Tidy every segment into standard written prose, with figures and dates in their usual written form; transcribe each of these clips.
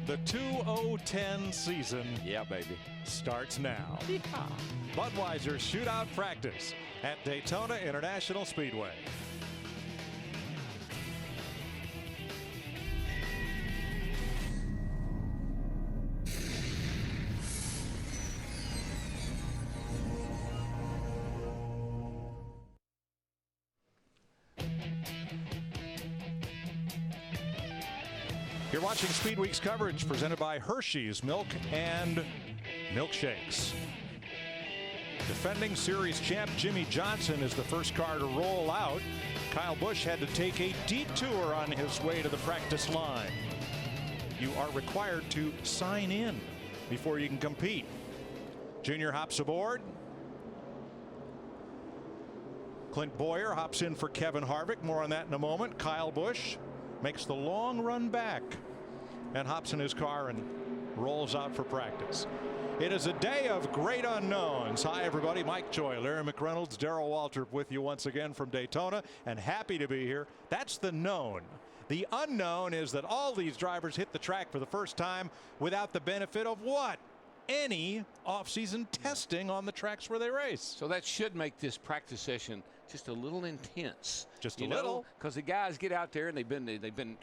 The 2010 season, yeah, baby, starts now. Yeehaw. Budweiser Shootout practice at Daytona International Speedway. You're watching Speed Week's coverage presented by Hershey's Milk and Milkshakes. Defending series champ Jimmie Johnson is the first car to roll out. Kyle Busch had to take a detour on his way to the practice line. You are required to sign in before you can compete. Junior hops aboard. Clint Bowyer hops in for Kevin Harvick. More on that in a moment. Kyle Busch makes the long run back and hops in his car and rolls out for practice. It is a day of great unknowns. Hi, everybody. Mike Joy, Larry McReynolds, Darrell Waltrip with you once again from Daytona, and happy to be here. That's the known. The unknown is that all these drivers hit the track for the first time without the benefit of what? Any off-season testing on the tracks where they race. So that should make this practice session just a little intense. Just a little, because the guys get out there and they've been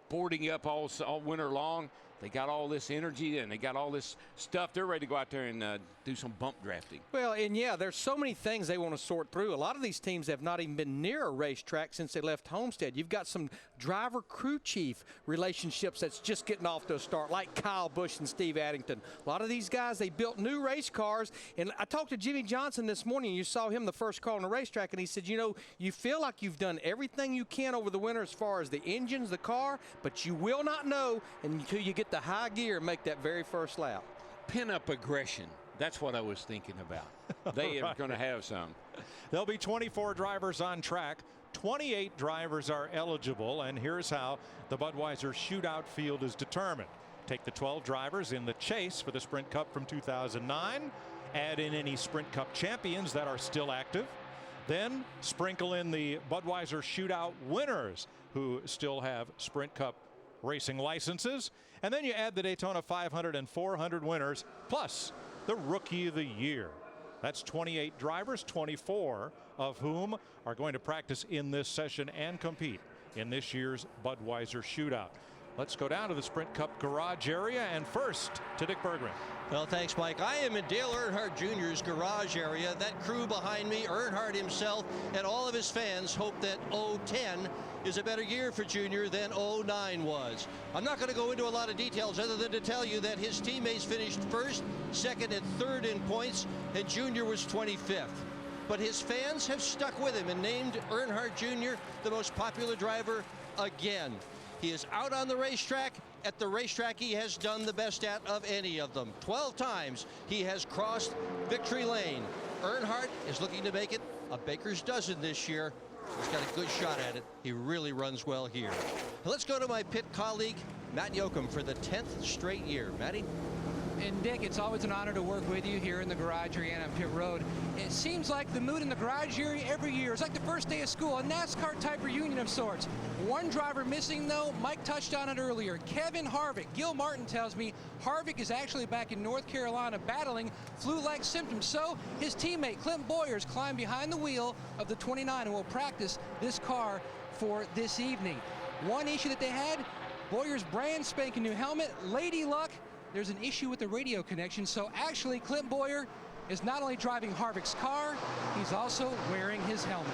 boarding up all winter long. They got all this energy and they got all this stuff. They're ready to go out there and do some bump drafting. Well, and yeah, there's so many things they want to sort through. A lot of these teams have not even been near a racetrack since they left Homestead. You've got some driver-crew chief relationships that's just getting off to a start, like Kyle Busch and Steve Addington. A lot of these guys, they built new race cars. And I talked to Jimmie Johnson this morning. You saw him the first car on the racetrack, and he said, you know, you feel like you've done everything you can over the winter as far as the engines, the car, but you will not know until you get the high gear and make that very first lap. Pin-up aggression. That's what I was thinking about. They are going to have some. There'll be 24 drivers on track. 28 drivers are eligible, and here's how the Budweiser Shootout field is determined. Take the 12 drivers in the chase for the Sprint Cup from 2009. Add in any Sprint Cup champions that are still active. Then sprinkle in the Budweiser Shootout winners who still have Sprint Cup racing licenses, and then you add the Daytona 500 and 400 winners plus the Rookie of the Year. That's 28 drivers, 24 of whom are going to practice in this session and compete in this year's Budweiser Shootout. Let's go down to the Sprint Cup garage area, and first to Dick Berggren. Well, thanks, Mike. I am in Dale Earnhardt Jr.'s garage area. That crew behind me, Earnhardt himself, and all of his fans hope that 2010 is a better year for Junior than 2009 was. I'm not going to go into a lot of details other than to tell you that his teammates finished first, second, and third in points, and Junior was 25th. But his fans have stuck with him and named Earnhardt Jr. the most popular driver again. He is out on the racetrack. At the racetrack he has done the best at of any of them. 12 times he has crossed victory lane. Earnhardt is looking to make it a baker's dozen this year. He's got a good shot at it. He really runs well here. Let's go to my pit colleague, Matt Yoakum, for the 10th straight year. Matty? And Dick, it's always an honor to work with you here in the garage area and on pit road. It seems like the mood in the garage area every year is like the first day of school, a NASCAR type reunion of sorts. One driver missing though, Mike touched on it earlier, Kevin Harvick. Gil Martin tells me Harvick is actually back in North Carolina battling flu-like symptoms. So his teammate Clint Bowyer's climbed behind the wheel of the 29 and will practice this car for this evening. One issue that they had, Bowyer's brand spanking new helmet, Lady Luck. There's an issue with the radio connection, so actually Clint Bowyer is not only driving Harvick's car, he's also wearing his helmet.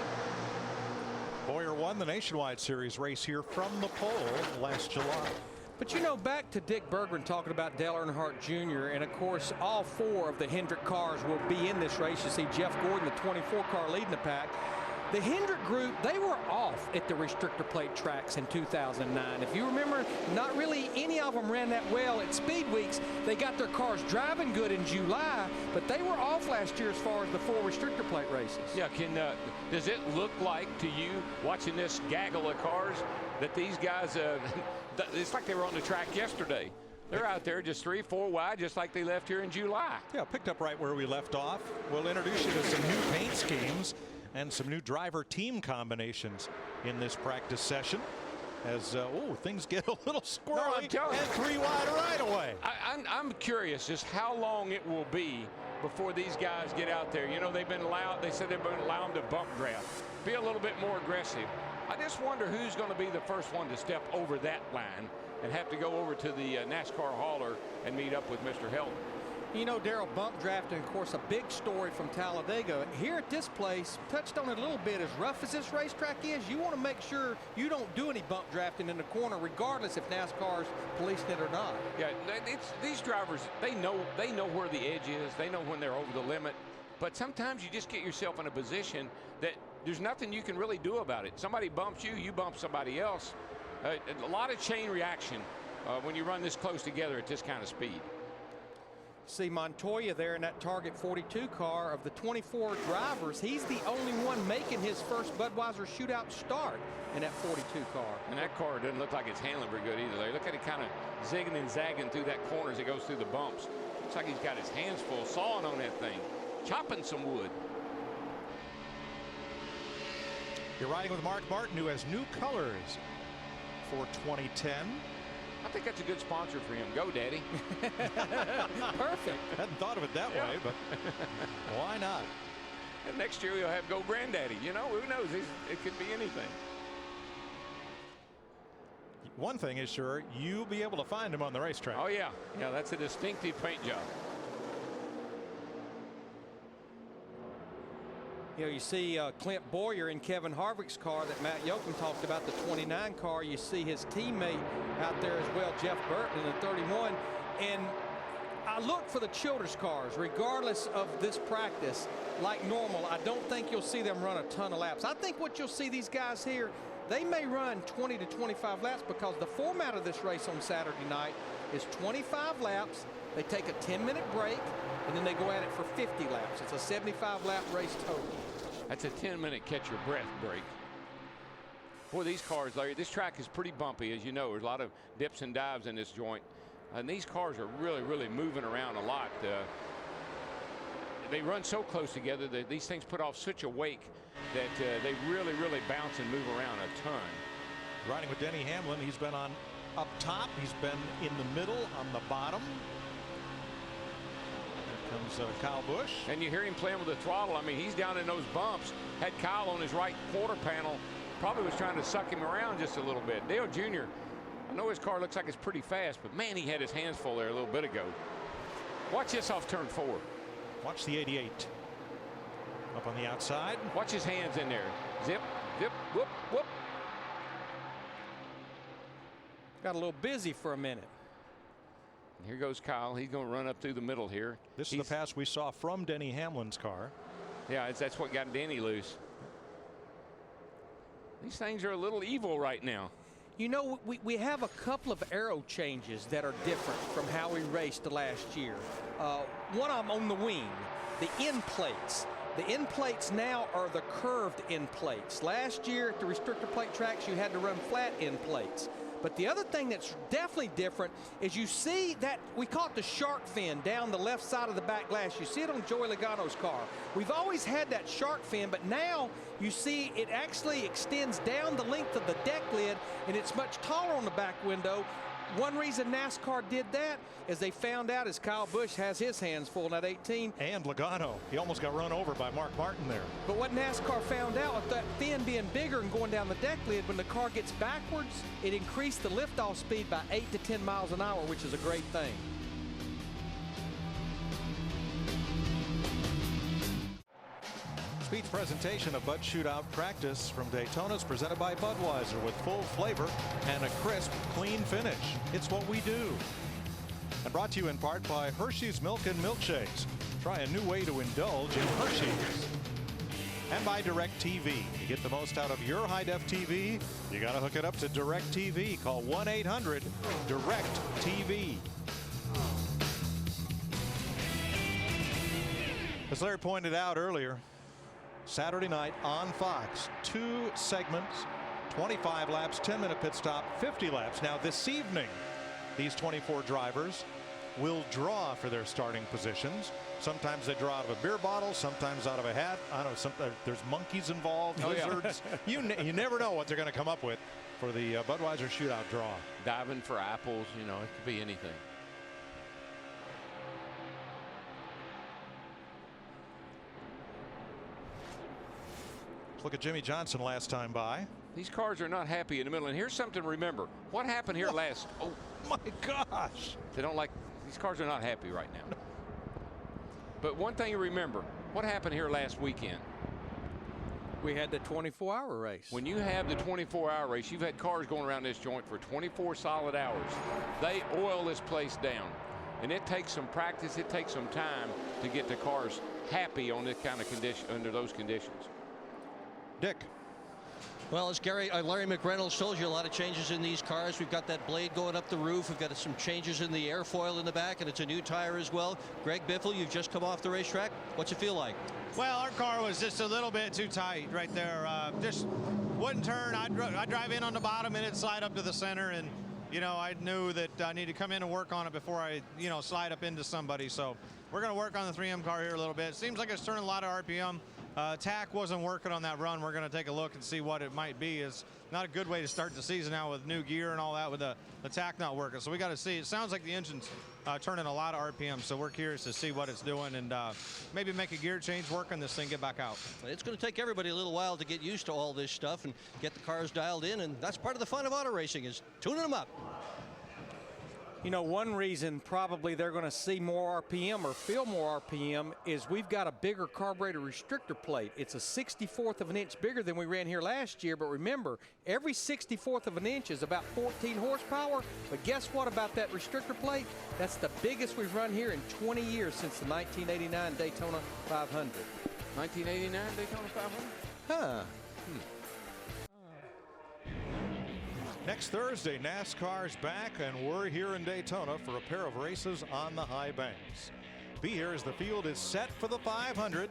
Bowyer won the Nationwide Series race here from the pole last July. But you know, back to Dick Berggren talking about Dale Earnhardt Jr., and of course all four of the Hendrick cars will be in this race. You see Jeff Gordon, the 24 car, leading the pack. The Hendrick group, they were off at the restrictor plate tracks in 2009. If you remember, not really any of them ran that well at Speed Weeks. They got their cars driving good in July, but they were off last year as far as the 4 restrictor plate races. Yeah, does it look like to you, watching this gaggle of cars, that these guys, it's like they were on the track yesterday. They're out there just 3-4 wide, just like they left here in July. Yeah, picked up right where we left off. We'll introduce you to some new paint schemes and some new driver team combinations in this practice session. as things get a little squirrely. I'm telling and you. 3 wide right away. I'm curious just how long it will be before these guys get out there. You know, they said they've been allowed to bump draft, be a little bit more aggressive. I just wonder who's going to be the first one to step over that line and have to go over to the NASCAR hauler and meet up with Mr. Helton. You know, Darrell, bump drafting, of course, a big story from Talladega. Here at this place, touched on it a little bit, as rough as this racetrack is, you want to make sure you don't do any bump drafting in the corner, regardless if NASCAR's policing it or not. Yeah, these drivers, they know where the edge is. They know when they're over the limit. But sometimes you just get yourself in a position that there's nothing you can really do about it. Somebody bumps you, you bump somebody else. A lot of chain reaction when you run this close together at this kind of speed. See Montoya there in that Target 42 car. Of the 24 drivers, he's the only one making his first Budweiser Shootout start in that 42 car. And that car doesn't look like it's handling very good either. Look at it kind of zigging and zagging through that corner as it goes through the bumps. Looks like he's got his hands full sawing on that thing, chopping some wood. You're riding with Mark Martin, who has new colors for 2010. I think that's a good sponsor for him. Go, Daddy. Perfect. Hadn't thought of it that way, but why not? And next year he'll have Go Granddaddy. You know, who knows? It could be anything. One thing is sure, you'll be able to find him on the racetrack. Oh, yeah. Yeah, that's a distinctive paint job. You know, you see Clint Boyer in Kevin Harvick's car that Matt Yoakum talked about, the 29 car. You see his teammate out there as well, Jeff Burton, in the 31. And I look for the Childers cars, regardless of this practice, like normal. I don't think you'll see them run a ton of laps. I think what you'll see these guys here, they may run 20 to 25 laps, because the format of this race on Saturday night is 25 laps. They take a 10-minute break, and then they go at it for 50 laps. It's a 75-lap race total. That's a 10-minute catch-your-breath break. Boy, these cars, Larry, this track is pretty bumpy, as you know. There's a lot of dips and dives in this joint. And these cars are really, really moving around a lot. They run so close together that these things put off such a wake that they really, really bounce and move around a ton. Riding with Denny Hamlin, he's been on up top. He's been in the middle, on the bottom. Comes Kyle Busch. And you hear him playing with the throttle. I mean, he's down in those bumps. Had Kyle on his right quarter panel. Probably was trying to suck him around just a little bit. Dale Jr., I know his car looks like it's pretty fast, but man, he had his hands full there a little bit ago. Watch this off turn 4. Watch the 88. Up on the outside. Watch his hands in there. Zip, zip, whoop, whoop. Got a little busy for a minute. Here goes Kyle. He's going to run up through the middle here. This is the pass we saw from Denny Hamlin's car. Yeah, that's what got Denny loose. These things are a little evil right now. You know, we have a couple of aero changes that are different from how we raced last year. One of them on the wing, the end plates. The end plates now are the curved end plates. Last year at the restrictor plate tracks, you had to run flat end plates. But the other thing that's definitely different is you see that we call it the shark fin down the left side of the back glass. You see it on Joey Logano's car. We've always had that shark fin, but now you see it actually extends down the length of the deck lid, and it's much taller on the back window. One reason NASCAR did that is they found out as Kyle Busch has his hands full in that 18. And Logano. He almost got run over by Mark Martin there. But what NASCAR found out with that fin being bigger and going down the deck lid, when the car gets backwards, it increased the liftoff speed by 8 to 10 miles an hour, which is a great thing. Speed's presentation of Bud Shootout practice from Daytona is presented by Budweiser, with full flavor and a crisp, clean finish. It's what we do. And brought to you in part by Hershey's Milk and Milkshakes. Try a new way to indulge in Hershey's. And by DirecTV. To get the most out of your high-def TV, you got to hook it up to DirecTV. Call 1-800-DirecTV. As Larry pointed out earlier, Saturday night on Fox, 2 segments, 25 laps, 10-minute pit stop, 50 laps. Now this evening, these 24 drivers will draw for their starting positions. Sometimes they draw out of a beer bottle, sometimes out of a hat. I don't know, there's monkeys involved, lizards. You never know what they're going to come up with. for the Budweiser Shootout draw. Diving for apples, you know, it could be anything. Look at Jimmy Johnson last time by. These cars are not happy in the middle. And here's something to remember. What happened here last? Oh, my gosh. They don't like, these cars are not happy right now. But one thing you remember, what happened here last weekend? We had the 24-hour race. When you have the 24-hour race, you've had cars going around this joint for 24 solid hours. They oil this place down. And it takes some practice, it takes some time to get the cars happy on this kind of condition, under those conditions. Dick. Well, as Larry McReynolds told you, a lot of changes in these cars. We've got that blade going up the roof. We've got some changes in the airfoil in the back, and it's a new tire as well. Greg Biffle, you've just come off the racetrack. What's it feel like? Well, our car was just a little bit too tight right there. Just wouldn't turn. I'd drive in on the bottom and it'd slide up to the center, and you know, I knew that I need to come in and work on it before I, you know, slide up into somebody. So we're going to work on the 3M car here a little bit. It seems like it's turning a lot of RPM. TAC wasn't working on that run. We're going to take a look and see what it might be. It's not a good way to start the season now with new gear and all that, with the TAC not working. So we got to see. It sounds like the engine's turning a lot of RPM, so we're curious to see what it's doing and maybe make a gear change, work on this thing, get back out. It's going to take everybody a little while to get used to all this stuff and get the cars dialed in, and that's part of the fun of auto racing, is tuning them up. You know, one reason probably they're going to see more RPM or feel more RPM is we've got a bigger carburetor restrictor plate. It's a 64th of an inch bigger than we ran here last year, but remember, every 64th of an inch is about 14 horsepower. But guess what about that restrictor plate? That's the biggest we've run here in 20 years since the 1989 Daytona 500. 1989 Daytona 500? Huh. Next Thursday, NASCAR's back, and we're here in Daytona for a pair of races on the high banks. Be here as the field is set for the 500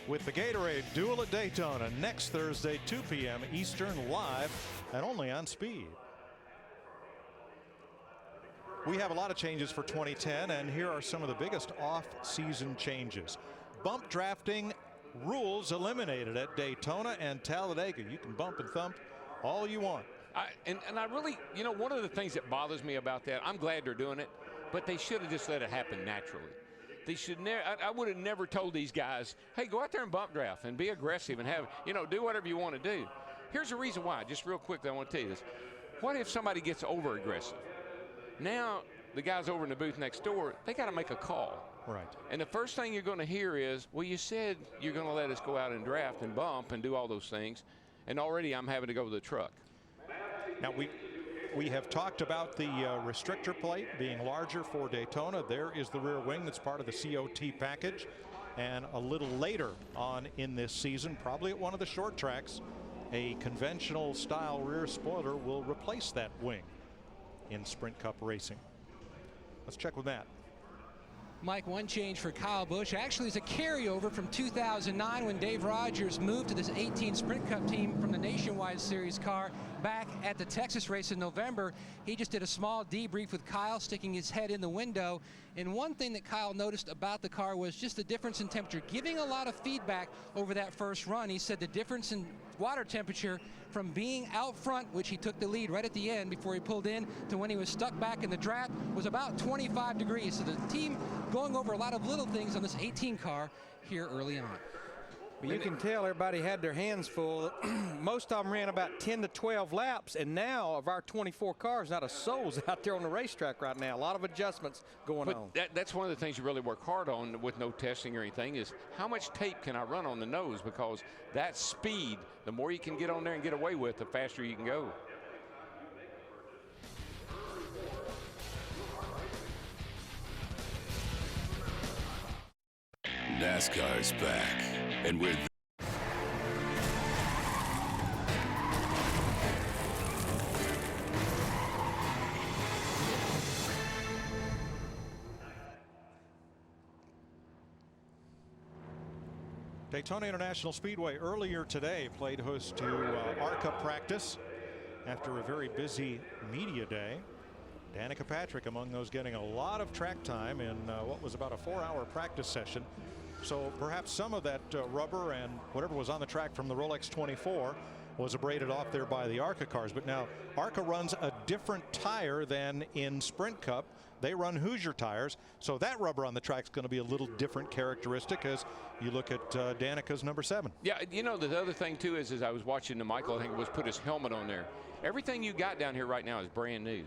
with the Gatorade Duel at Daytona next Thursday, 2 p.m. Eastern, live and only on Speed. We have a lot of changes for 2010, and here are some of the biggest off-season changes. Bump drafting rules eliminated at Daytona and Talladega. You can bump and thump all you want. And I really, you know, one of the things that bothers me about that, I'm glad they're doing it, but they should have just let it happen naturally. They should never, I would have never told these guys, hey, go out there and bump draft and be aggressive and have, you know, do whatever you want to do. Here's the reason why, just real quickly, I want to tell you this. What if somebody gets over aggressive? Now, the guys over in the booth next door, they got to make a call. Right. And the first thing you're going to hear is, well, you said you're going to let us go out and draft and bump and do all those things, and already I'm having to go to the truck. Now, we have talked about the restrictor plate being larger for Daytona. There is the rear wing that's part of the COT package. And a little later on in this season, probably at one of the short tracks, a conventional style rear spoiler will replace that wing in Sprint Cup racing. Let's check with Matt. Mike, one change for Kyle Busch actually is a carryover from 2009 when Dave Rogers moved to this 18 Sprint Cup team from the Nationwide Series car back at the Texas race in November. He just did a small debrief with Kyle, sticking his head in the window. And one thing that Kyle noticed about the car was just the difference in temperature, giving a lot of feedback over that first run. He said the difference in water temperature from being out front, which he took the lead right at the end before he pulled in, to when he was stuck back in the draft, was about 25 degrees. So the team going over a lot of little things on this 18 car here early on. But you can tell everybody had their hands full. Most of them ran about 10 to 12 laps, and now of our 24 cars, not a soul's out there on the racetrack right now. A lot of adjustments going on. That's one of the things you really work hard on with no testing or anything, is how much tape can I run on the nose, because that speed, the more you can get on there and get away with, the faster you can go. NASCAR's back, and we're Daytona International Speedway earlier today played host to ARCA practice after a very busy media day. Danica Patrick among those getting a lot of track time in what was about a 4-hour practice session. So perhaps some of that rubber and whatever was on the track from the Rolex 24 was abraded off there by the ARCA cars. But now ARCA runs a different tire than in Sprint Cup. They run Hoosier tires, so that rubber on the track is going to be a little different characteristic as you look at Danica's number 7. Yeah, you know, the other thing too is I was watching Michael, I think it was, put his helmet on there. Everything you got down here right now is brand new.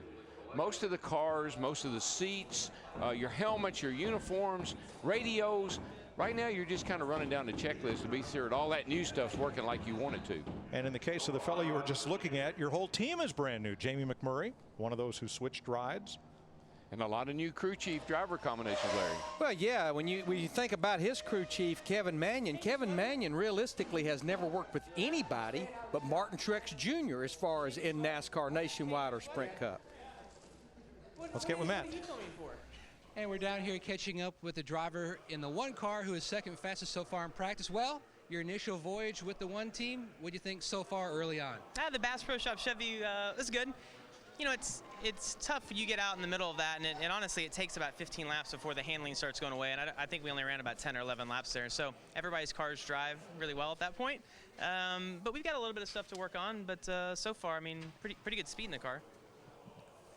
Most of the cars, most of the seats, your helmets, your uniforms, radios. Right now, you're just kind of running down the checklist to be sure that all that new stuff's working like you want it to. And in the case of the fellow you were just looking at, your whole team is brand new. Jamie McMurray, one of those who switched rides. And a lot of new crew chief driver combinations, Larry. Well, yeah, when you think about his crew chief, Kevin Mannion realistically has never worked with anybody but Martin Truex Jr. as far as in NASCAR Nationwide or Sprint Cup. Let's get with Matt. And we're down here catching up with the driver in the one car who is second fastest so far in practice. Well, your initial voyage with the one team, what do you think so far early on? The Bass Pro Shop Chevy was good. You know, it's tough when you get out in the middle of that, and honestly, it takes about 15 laps before the handling starts going away, and I think we only ran about 10 or 11 laps there. So everybody's cars drive really well at that point. But we've got a little bit of stuff to work on, but so far, I mean, pretty good speed in the car.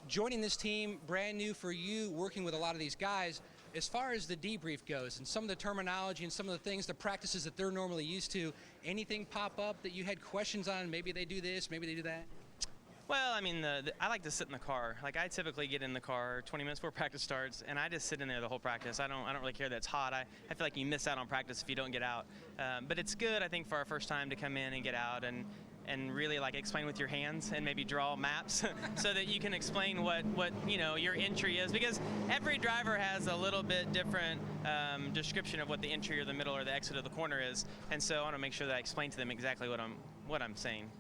Joining this team, brand new for you, working with a lot of these guys, as far as the debrief goes and some of the terminology and some of the things, the practices that they're normally used to, anything pop up that you had questions on? Maybe they do this, maybe they do that? Well, I mean, I like to sit in the car. Like, I typically get in the car 20 minutes before practice starts, and I just sit in there the whole practice. I don't really care that it's hot. I feel like you miss out on practice if you don't get out. But it's good, I think, for our first time to come in and get out and really like explain with your hands and maybe draw maps so that you can explain what you know your entry is, because every driver has a little bit different description of what the entry or the middle or the exit of the corner is, and so I want to make sure that I explain to them exactly what I'm saying.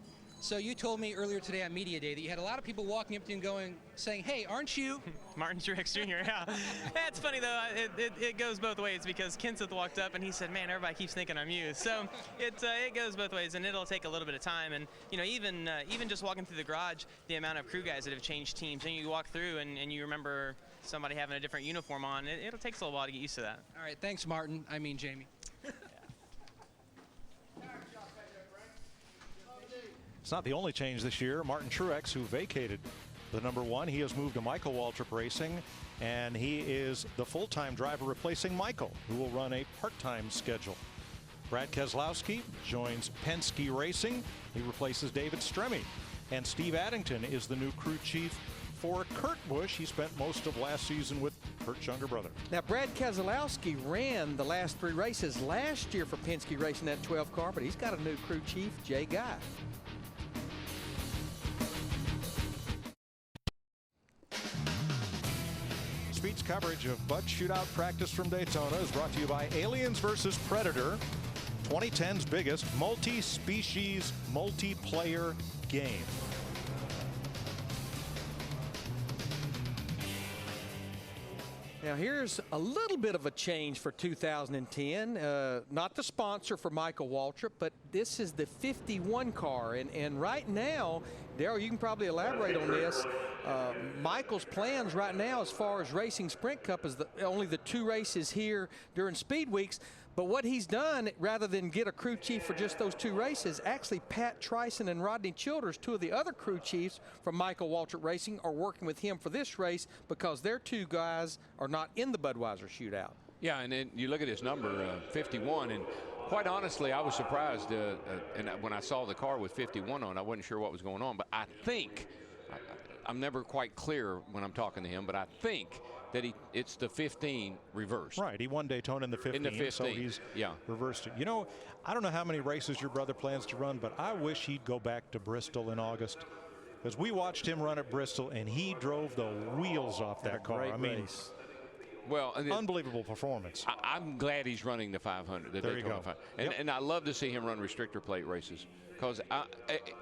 So you told me earlier today on Media Day that you had a lot of people walking up to you and saying, hey, aren't you? Martin Truex Jr., yeah. That's funny, though. It goes both ways, because Kenseth walked up and he said, man, everybody keeps thinking I'm you. So it goes both ways, and it'll take a little bit of time. And, you know, even just walking through the garage, the amount of crew guys that have changed teams, and you walk through and you remember somebody having a different uniform on, it'll take a little while to get used to that. All right, thanks, Martin. I mean, Jamie. It's not the only change this year. Martin Truex, who vacated the number 1, he has moved to Michael Waltrip Racing, and he is the full-time driver replacing Michael, who will run a part-time schedule. Brad Keselowski joins Penske Racing. He replaces David Stremme. And Steve Addington is the new crew chief for Kurt Busch. He spent most of last season with Kurt's younger brother. Now, Brad Keselowski ran the last 3 races last year for Penske Racing, that 12 car, but he's got a new crew chief, Jay Guy. Speed's coverage of Bud Shootout practice from Daytona is brought to you by Aliens vs. Predator, 2010's biggest multi-species, multiplayer game. Now here's a little bit of a change for 2010. Not the sponsor for Michael Waltrip, but this is the 51 car. And right now, Darrell, you can probably elaborate on this. Michael's plans right now as far as racing Sprint Cup is only the 2 races here during speed weeks. But what he's done, rather than get a crew chief for just those 2 races, actually Pat Trison and Rodney Childers, 2 of the other crew chiefs from Michael Waltrip Racing, are working with him for this race because their 2 guys are not in the Budweiser Shootout. Yeah, and then you look at his number, 51, and quite honestly, I was surprised and when I saw the car with 51 on, I wasn't sure what was going on, but I think, I'm never quite clear when I'm talking to him, but I think that it's the 15 reversed. Right, he won Daytona in the 15, so he's reversed it. You know, I don't know how many races your brother plans to run, but I wish he'd go back to Bristol in August, because we watched him run at Bristol, and he drove the wheels off that car. I mean, well, unbelievable performance. I'm glad he's running the 500. The there you go. And I love to see him run restrictor plate races, because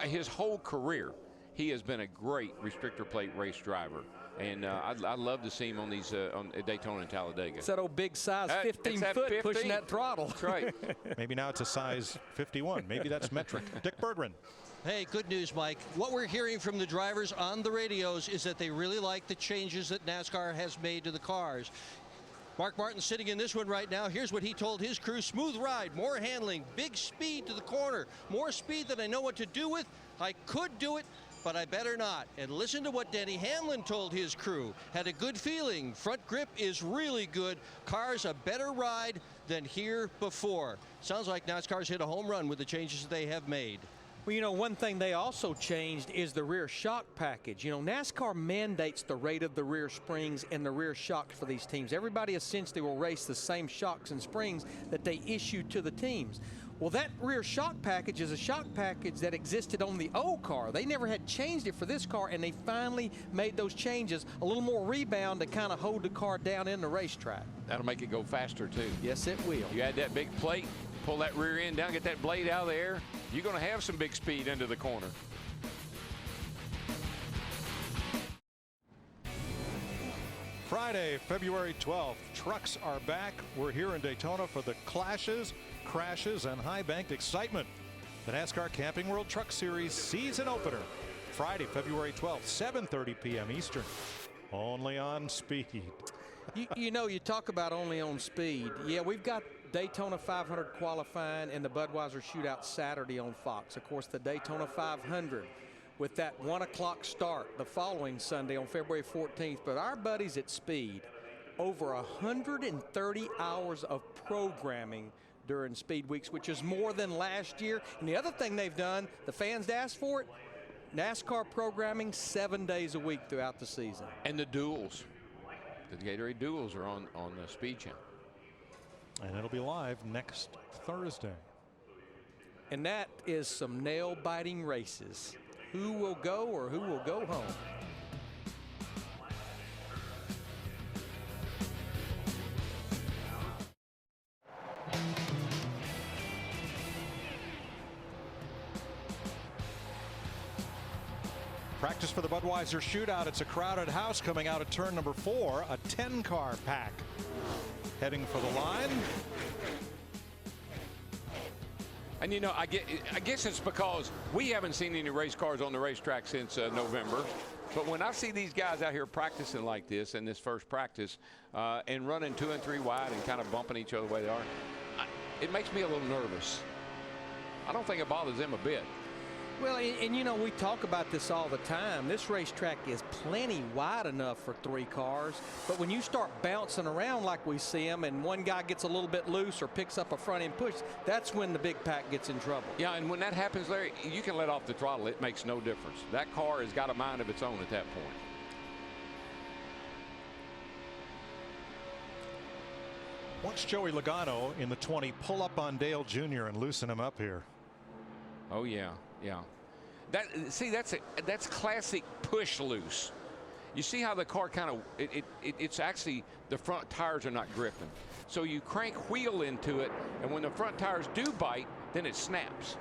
his whole career, he has been a great restrictor plate race driver. And I'd love to see him on these on Daytona and Talladega. It's that old big size 15-foot pushing that throttle. That's right. Maybe now it's a size 51. Maybe that's metric. Dick Berggren. Hey, good news, Mike. What we're hearing from the drivers on the radios is that they really like the changes that NASCAR has made to the cars. Mark Martin sitting in this one right now. Here's what he told his crew. Smooth ride, more handling, big speed to the corner, more speed than I know what to do with. I could do it, but I better not. And listen to what Denny Hamlin told his crew. Had a good feeling. Front grip is really good. Car's a better ride than here before. Sounds like NASCAR's hit a home run with the changes they have made. Well, you know, one thing they also changed is the rear shock package. You know, NASCAR mandates the rate of the rear springs and the rear shocks for these teams. Everybody essentially will race the same shocks and springs that they issue to the teams. Well, that rear shock package is a shock package that existed on the old car. They never had changed it for this car, and they finally made those changes. A little more rebound to kind of hold the car down in the racetrack. That'll make it go faster, too. Yes, it will. You add that big plate, pull that rear end down, get that blade out of the air, you're going to have some big speed into the corner. Friday, February 12th, trucks are back. We're here in Daytona for the clashes, crashes, and high-banked excitement. The NASCAR Camping World Truck Series season opener. Friday, February 12th, 7:30 p.m. Eastern. Only on Speed. You know, you talk about only on Speed. Yeah, we've got Daytona 500 qualifying and the Budweiser Shootout Saturday on Fox. Of course, the Daytona 500 with that 1 o'clock start the following Sunday on February 14th. But our buddies at Speed, over 130 hours of programming during Speed Weeks, which is more than last year. And the other thing they've done, the fans asked for it, NASCAR programming 7 days a week throughout the season. And the duels. The Gatorade duels are on the Speed Channel. And it'll be live next Thursday. And that is some nail-biting races. Who will go or who will go home? Practice for the Budweiser Shootout. It's a crowded house coming out of turn number 4. A 10-car pack heading for the line. And you know, I guess it's because we haven't seen any race cars on the racetrack since November. But when I see these guys out here practicing like this in this first practice and running 2 and 3 wide and kind of bumping each other the way they are, it makes me a little nervous. I don't think it bothers them a bit. Well, and you know, we talk about this all the time. This racetrack is plenty wide enough for 3 cars, but when you start bouncing around like we see them and one guy gets a little bit loose or picks up a front end push, that's when the big pack gets in trouble. Yeah, and when that happens, Larry, you can let off the throttle. It makes no difference. That car has got a mind of its own at that point. Watch Joey Logano in the 20 pull up on Dale Jr. and loosen him up here. Oh yeah, yeah. That's classic push loose. You see how the car kind of it's actually the front tires are not gripping. So you crank wheel into it, and when the front tires do bite, then it snaps.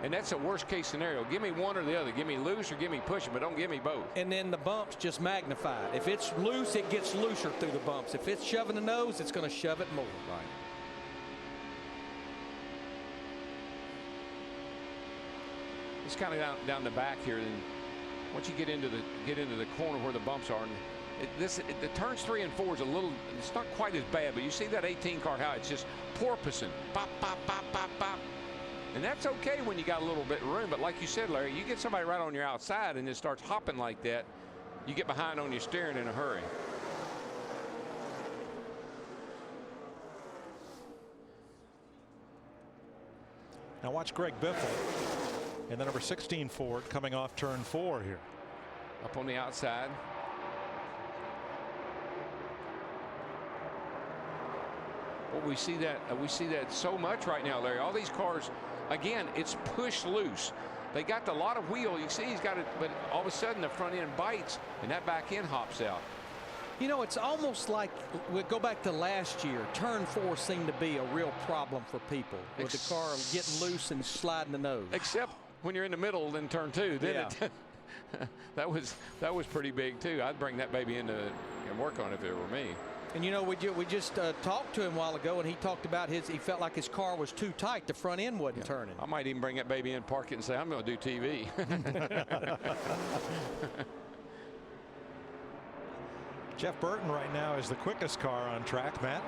And that's a worst case scenario. Give me one or the other. Give me loose or give me pushing, but don't give me both. And then the bumps just magnify it. If it's loose, it gets looser through the bumps. If it's shoving the nose, it's going to shove it more. Right. It's kind of down the back here. Then once you get into the corner where the bumps are, and the turns 3 and 4 is a little. It's not quite as bad, but you see that 18 car how it's just porpoising, pop, pop, pop, pop, pop, and that's okay when you got a little bit of room. But like you said, Larry, you get somebody right on your outside and it starts hopping like that, you get behind on your steering in a hurry. Now watch Greg Biffle and the number 16 Ford coming off turn 4 here. Up on the outside. Well, we see that so much right now, Larry. All these cars, again, it's push loose. They got a lot of wheel. You see he's got it, but all of a sudden the front end bites and that back end hops out. You know, it's almost like we go back to last year. Turn 4 seemed to be a real problem for people with the car getting loose and sliding the nose. Except when you're in the middle in turn 2, then yeah. that was pretty big too. I'd bring that baby into and work on it if it were me. And you know, we just talked to him a while ago, and he talked about he felt like his car was too tight. The front end wasn't turning. I might even bring that baby in, park it, and say I'm going to do TV. Jeff Burton right now is the quickest car on track. Matt?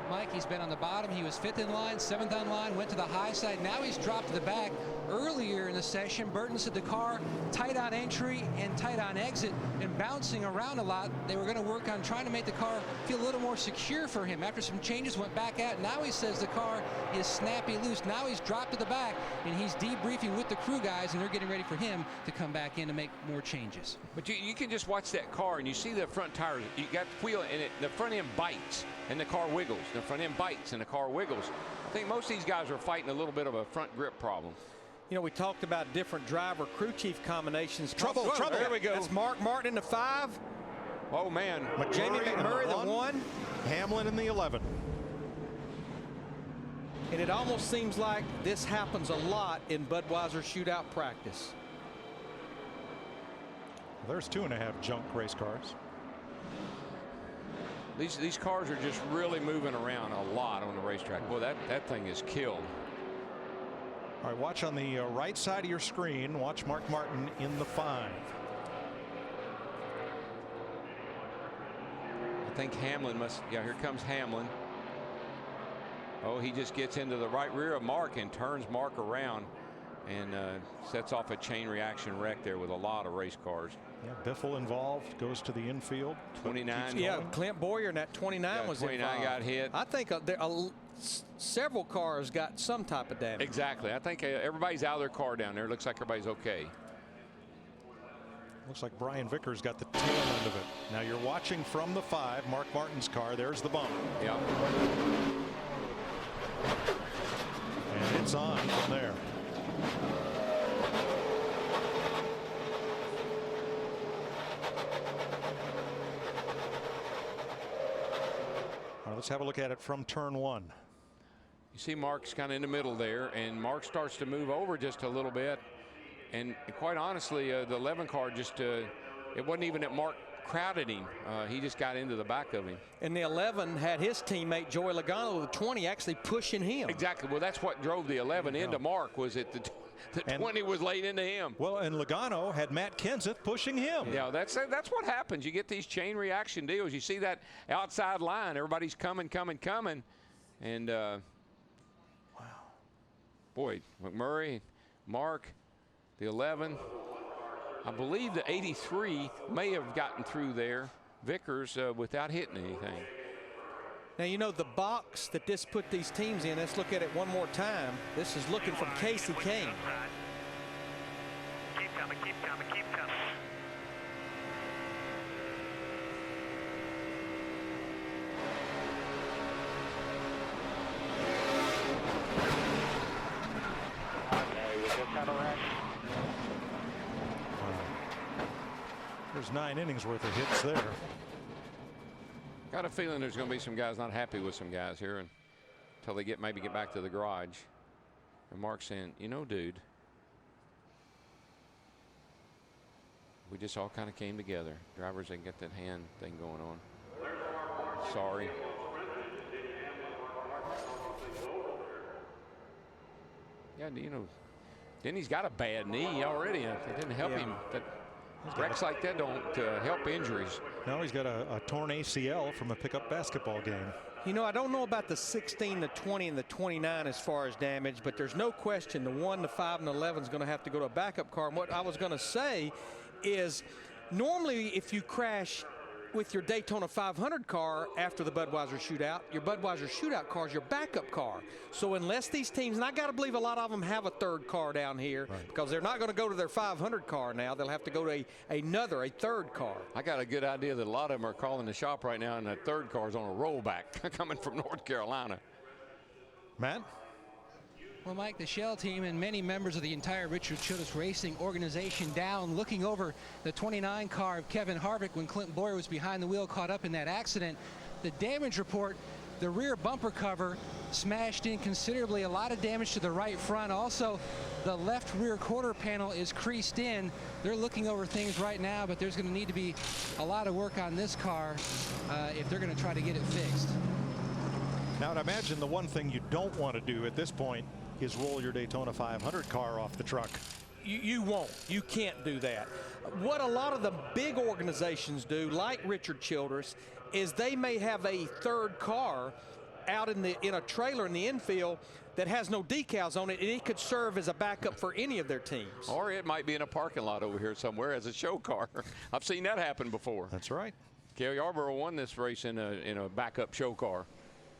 Mike, he's been on the bottom. He was 5th in line, 7th on line, went to the high side. Now he's dropped to the back. Earlier in the session, Burton said the car tight on entry and tight on exit and bouncing around a lot. They were going to work on trying to make the car feel a little more secure for him. After some changes, went back out. Now he says the car is snappy loose. Now he's dropped to the back, and he's debriefing with the crew guys, and they're getting ready for him to come back in to make more changes. But you can just watch that car, and you see the front tires. You got the wheel, and the front end bites, and the car wiggles. The front end bites, and the car wiggles. I think most of these guys are fighting a little bit of a front grip problem. You know, we talked about different driver crew chief combinations. Trouble. There we go. That's Mark Martin in the 5. Oh, man. Jamie McMurray the 1. Hamlin in the 11. And it almost seems like this happens a lot in Budweiser shootout practice. Well, there's 2.5 junk race cars. These cars are just really moving around a lot on the racetrack. Boy, that thing is killed. All right, watch on the right side of your screen. Watch Mark Martin in the 5. I think Hamlin must. Yeah, here comes Hamlin. Oh, he just gets into the right rear of Mark and turns Mark around and sets off a chain reaction wreck there with a lot of race cars. Yeah, Biffle involved, goes to the infield. 29. Yeah, Clint Boyer in that 29 was 29 involved. got hit. I think several cars got some type of damage. Exactly. I think everybody's out of their car down there. Looks like everybody's okay. Looks like Brian Vickers got the tail end of it. Now you're watching from the 5, Mark Martin's car. There's the bump. Yeah. And it's on from there. All right, let's have a look at it from turn 1. You see Mark's kind of in the middle there, and Mark starts to move over just a little bit. And quite honestly, the 11 car just, it wasn't even that Mark crowded him. He just got into the back of him. And the 11 had his teammate Joey Logano, the 20, actually pushing him. Exactly. Well, that's what drove the 11 into Mark, was it the 20 was laid into him. Well, and Logano had Matt Kenseth pushing him. Yeah, that's what happens. You get these chain reaction deals. You see that outside line, everybody's coming. And, wow. Boy, McMurray, Mark, the 11. I believe the 83 may have gotten through there, Vickers, without hitting anything. Now, you know, the box that this put these teams in, let's look at it one more time. This is looking from Casey Kane. Keep coming. Okay, we just had a wreck. There's 9 innings worth of hits there. Got a feeling there's going to be some guys not happy with some guys here until they maybe get back to the garage. And Mark's saying, you know, dude, we just all kind of came together. Drivers didn't get that hand thing going on. Sorry. Yeah, you know, Denny's got a bad knee already. It didn't help him. Wrecks like that don't help injuries. Now he's got a torn ACL from a pickup basketball game. You know, I don't know about the 16, the 20, and the 29 as far as damage, but there's no question the 1, the 5, and the 11 is going to have to go to a backup car. And what I was going to say is normally if you crash with your Daytona 500 car after the Budweiser shootout, your Budweiser shootout car is your backup car. So unless these teams, and I got to believe a lot of them have a third car down here, right, because they're not going to go to their 500 car now. They'll have to go to a third car. I got a good idea that a lot of them are calling the shop right now, and that third car is on a rollback coming from North Carolina. Matt? Well, Mike, the Shell team and many members of the entire Richard Childress Racing organization down looking over the 29 car of Kevin Harvick when Clint Boyer was behind the wheel, caught up in that accident. The damage report, the rear bumper cover smashed in considerably, a lot of damage to the right front. Also, the left rear quarter panel is creased in. They're looking over things right now, but there's going to need to be a lot of work on this car if they're going to try to get it fixed. Now, I'd imagine the one thing you don't want to do at this point is roll your Daytona 500 car off the truck. You won't. You can't do that. What a lot of the big organizations do, like Richard Childress, is they may have a third car out in a trailer in the infield that has no decals on it, and it could serve as a backup for any of their teams. Or it might be in a parking lot over here somewhere as a show car. I've seen that happen before. That's right. Cale Yarborough won this race in a backup show car,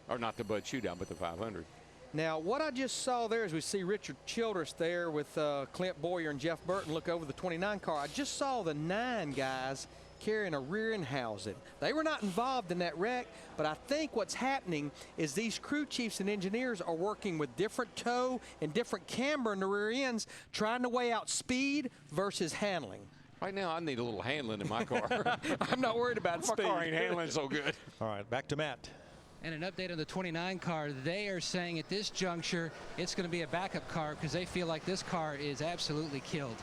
or not the Bud Shootout, but the 500. Now, what I just saw there is we see Richard Childress there with Clint Boyer and Jeff Burton look over the 29 car. I just saw the 9 guys carrying a rear end housing. They were not involved in that wreck, but I think what's happening is these crew chiefs and engineers are working with different toe and different camber in the rear ends, trying to weigh out speed versus handling. Right now, I need a little handling in my car. I'm not worried about speed. My car ain't handling so good. All right, back to Matt. And an update on the 29 car. They are saying at this juncture it's going to be a backup car because they feel like this car is absolutely killed.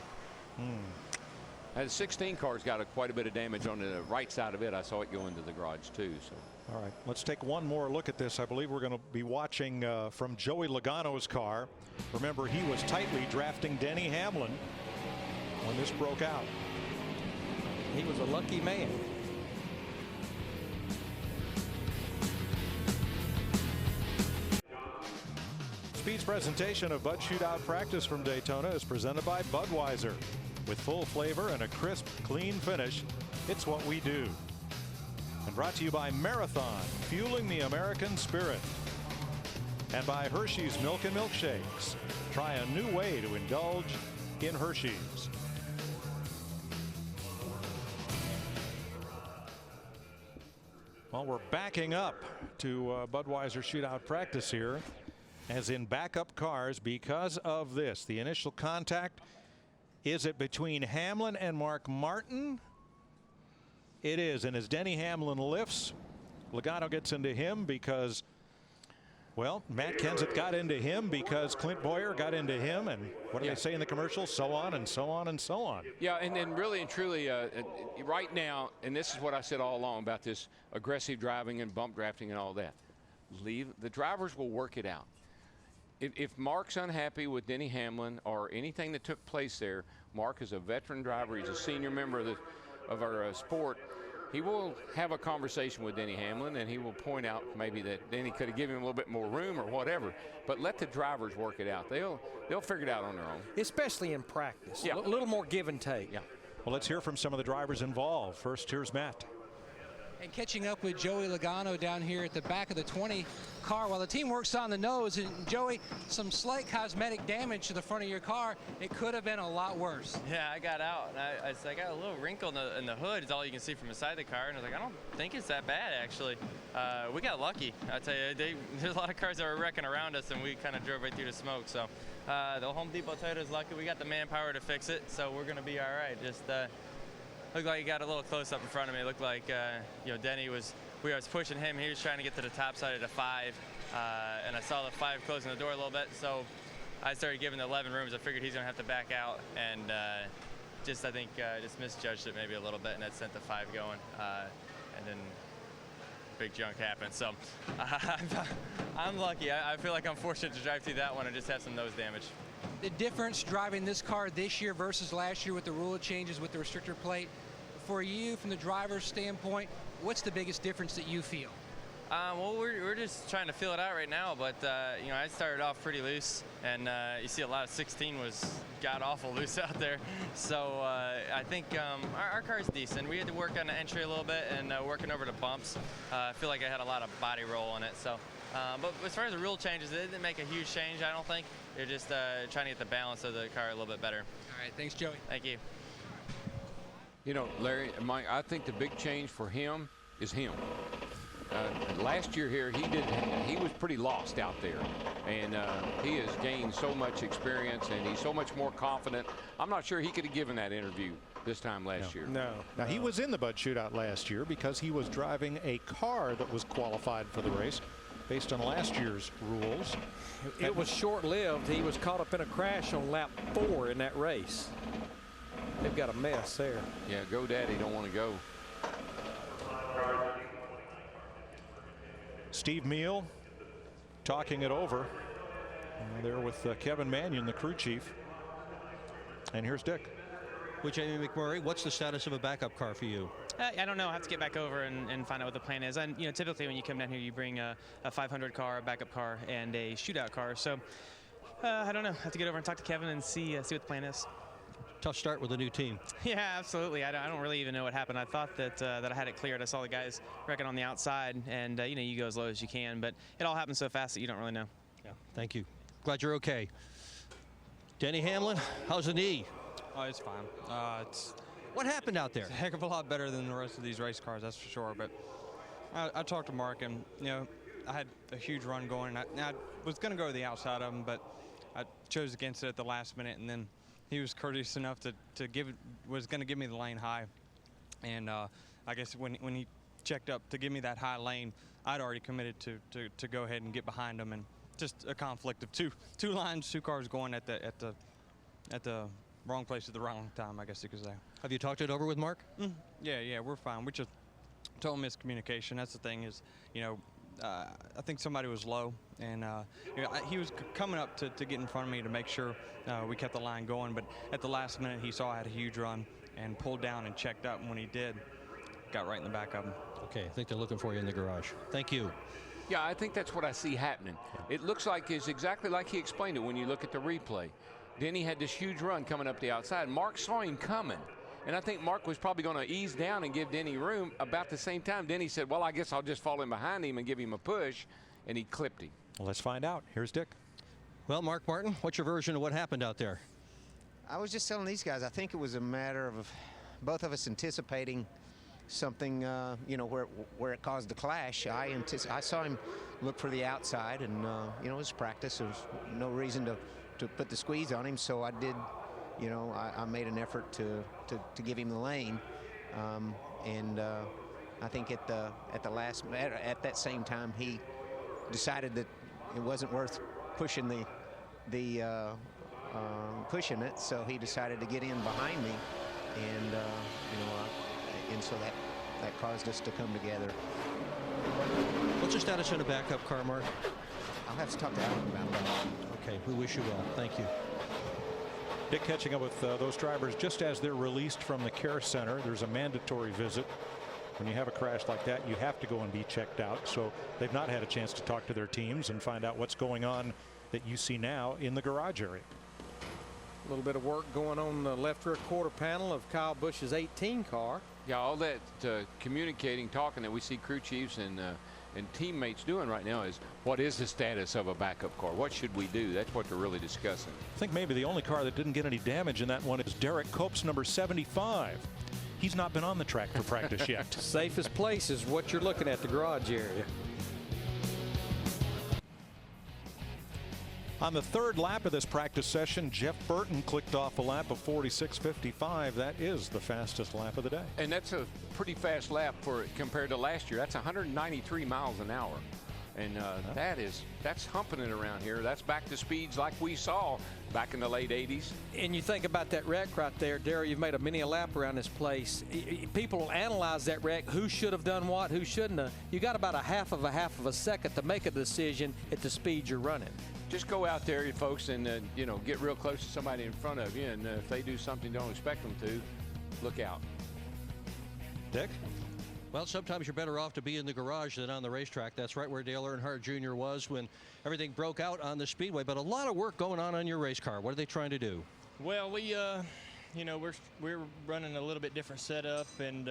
The 16 car's got quite a bit of damage on the right side of it. I saw it go into the garage too. So. All right, let's take one more look at this. I believe we're going to be watching from Joey Logano's car. Remember, he was tightly drafting Denny Hamlin when this broke out. He was a lucky man. Speed's presentation of Bud Shootout practice from Daytona is presented by Budweiser. With full flavor and a crisp, clean finish, it's what we do. And brought to you by Marathon, fueling the American spirit. And by Hershey's Milk and Milkshakes. Try a new way to indulge in Hershey's. Well, we're backing up to Budweiser Shootout practice here, as in backup cars, because of this. The initial contact, is it between Hamlin and Mark Martin? It is, and as Denny Hamlin lifts, Logano gets into him because, well, Matt Kenseth got into him because Clint Boyer got into him, and what do they say in the commercial? So on and so on and so on. Yeah, and really and truly, right now, and this is what I said all along about this aggressive driving and bump drafting and all that. The drivers will work it out. If Mark's unhappy with Denny Hamlin or anything that took place there, Mark is a veteran driver. He's a senior member of our sport. He will have a conversation with Denny Hamlin, and he will point out maybe that Denny could have given him a little bit more room or whatever. But let the drivers work it out. They'll figure it out on their own. Especially in practice. Yeah. A little more give and take. Yeah. Well, let's hear from some of the drivers involved. First, here's Matt. And catching up with Joey Logano down here at the back of the 20 car while the team works on the nose. And Joey, some slight cosmetic damage to the front of your car. It could have been a lot worse. Yeah, I got out, and I got a little wrinkle in the hood. Is all you can see from the side of the car, and I was like, I don't think it's that bad, actually. We got lucky. I tell you, there's a lot of cars that were wrecking around us, and we kind of drove right through the smoke. So the Home Depot Toyota is lucky. We got the manpower to fix it, so we're going to be all right. Just looked like he got a little close up in front of me. It looked like Denny was pushing him. He was trying to get to the top side of the 5, and I saw the 5 closing the door a little bit. So I started giving the 11 rooms. I figured he's gonna have to back out, and I think just misjudged it maybe a little bit, and that sent the 5 going, and then big junk happened. So I'm lucky. I feel like I'm fortunate to drive through that one and just have some nose damage. The difference driving this car this year versus last year with the rule changes with the restrictor plate, for you from the driver's standpoint, what's the biggest difference that you feel? Well, we're just trying to feel it out right now, but I started off pretty loose, and you see a lot of 16 was god-awful loose out there. So I think our car's decent. We had to work on the entry a little bit and working over the bumps. I feel like I had a lot of body roll in it. So, but as far as the rule changes, it didn't make a huge change, I don't think. They're just trying to get the balance of the car a little bit better. All right, thanks, Joey. Thank you. You know, Larry, Mike, I think the big change for him is him. Last year here, he was pretty lost out there, and he has gained so much experience, and he's so much more confident. I'm not sure he could have given that interview this time last year. No. Now, he was in the Bud Shootout last year because he was driving a car that was qualified for the race based on last year's rules. It was short-lived. He was caught up in a crash on lap 4 in that race. They've got a mess there. Yeah, go daddy, don't want to go. Steve Meal talking it over there with Kevin Manion, the crew chief. And here's Dick. With Jamie McMurray, what's the status of a backup car for you? I don't know. I have to get back over and find out what the plan is. And typically when you come down here, you bring a 500 car, a backup car, and a shootout car. So I don't know. I have to get over and talk to Kevin and see what the plan is. Tough start with a new team. Yeah, absolutely. I don't really even know what happened. I thought that I had it cleared. I saw the guys wrecking on the outside, and you go as low as you can. But it all happens so fast that you don't really know. Yeah. Thank you. Glad you're okay. Denny Hamlin, how's the knee? Oh, it's fine. What happened out there? It's a heck of a lot better than the rest of these race cars, that's for sure. But I talked to Mark, and I had a huge run going. I was going to go to the outside of him, but I chose against it at the last minute, and then he was courteous enough was going to give me the lane high. And I guess when he checked up to give me that high lane, I'd already committed to go ahead and get behind him, and just a conflict of two lines, two cars going at the wrong place at the wrong time, I guess you could say. Have you talked it over with Mark? Yeah, we're fine. We just total miscommunication. That's the thing is, I think somebody was low, and he was coming up to get in front of me to make sure we kept the line going. But at the last minute, he saw I had a huge run and pulled down and checked up. And when he did, got right in the back of him. Okay, I think they're looking for you in the garage. Thank you. Yeah, I think that's what I see happening. It looks like it's exactly like he explained it when you look at the replay. Denny had this huge run coming up the outside. Mark saw him coming, and I think Mark was probably going to ease down and give Denny room. About the same time, Denny said, well, I guess I'll just fall in behind him and give him a push, and he clipped him. Well, let's find out. Here's Dick. Well, Mark Martin, what's your version of what happened out there? I was just telling these guys, I think it was a matter of both of us anticipating something, where it caused the clash. I saw him look for the outside, and it was practice. There was no reason to put the squeeze on him, so I did. I made an effort to give him the lane, and I think at that same time he decided that it wasn't worth pushing pushing it, so he decided to get in behind me, and and so that caused us to come together. What's the status on a backup car, Mark? I'll have to talk to Alan about that. Okay, we wish you well. Thank you. Dick catching up with those drivers just as they're released from the care center. There's a mandatory visit. When you have a crash like that, you have to go and be checked out. So they've not had a chance to talk to their teams and find out what's going on that you see now in the garage area. A little bit of work going on the left rear quarter panel of Kyle Busch's 18 car. Yeah, all that communicating, talking that we see crew chiefs and teammates doing right now is what is the status of a backup car? What should we do? That's what they're really discussing. I think maybe the only car that didn't get any damage in that one is Derek Cope's number 75. He's not been on the track for practice yet. Safest place is what you're looking at, the garage area. On the third lap of this practice session, Jeff Burton clicked off a lap of 46.55. That is the fastest lap of the day. And that's a pretty fast lap compared to last year. That's 193 miles an hour. And that's humping it around here. That's back to speeds like we saw back in the late 80s. And you think about that wreck right there, Darryl, you've made many a lap around this place. People will analyze that wreck, who should have done what, who shouldn't have. You got about a half of a second to make a decision at the speed you're running. Just go out there, folks, and get real close to somebody in front of you, and if they do something you don't expect them to, look out. Dick? Well, sometimes you're better off to be in the garage than on the racetrack. That's right where Dale Earnhardt Jr. was when everything broke out on the speedway. But a lot of work going on your race car. What are they trying to do? Well, we're running a little bit different setup and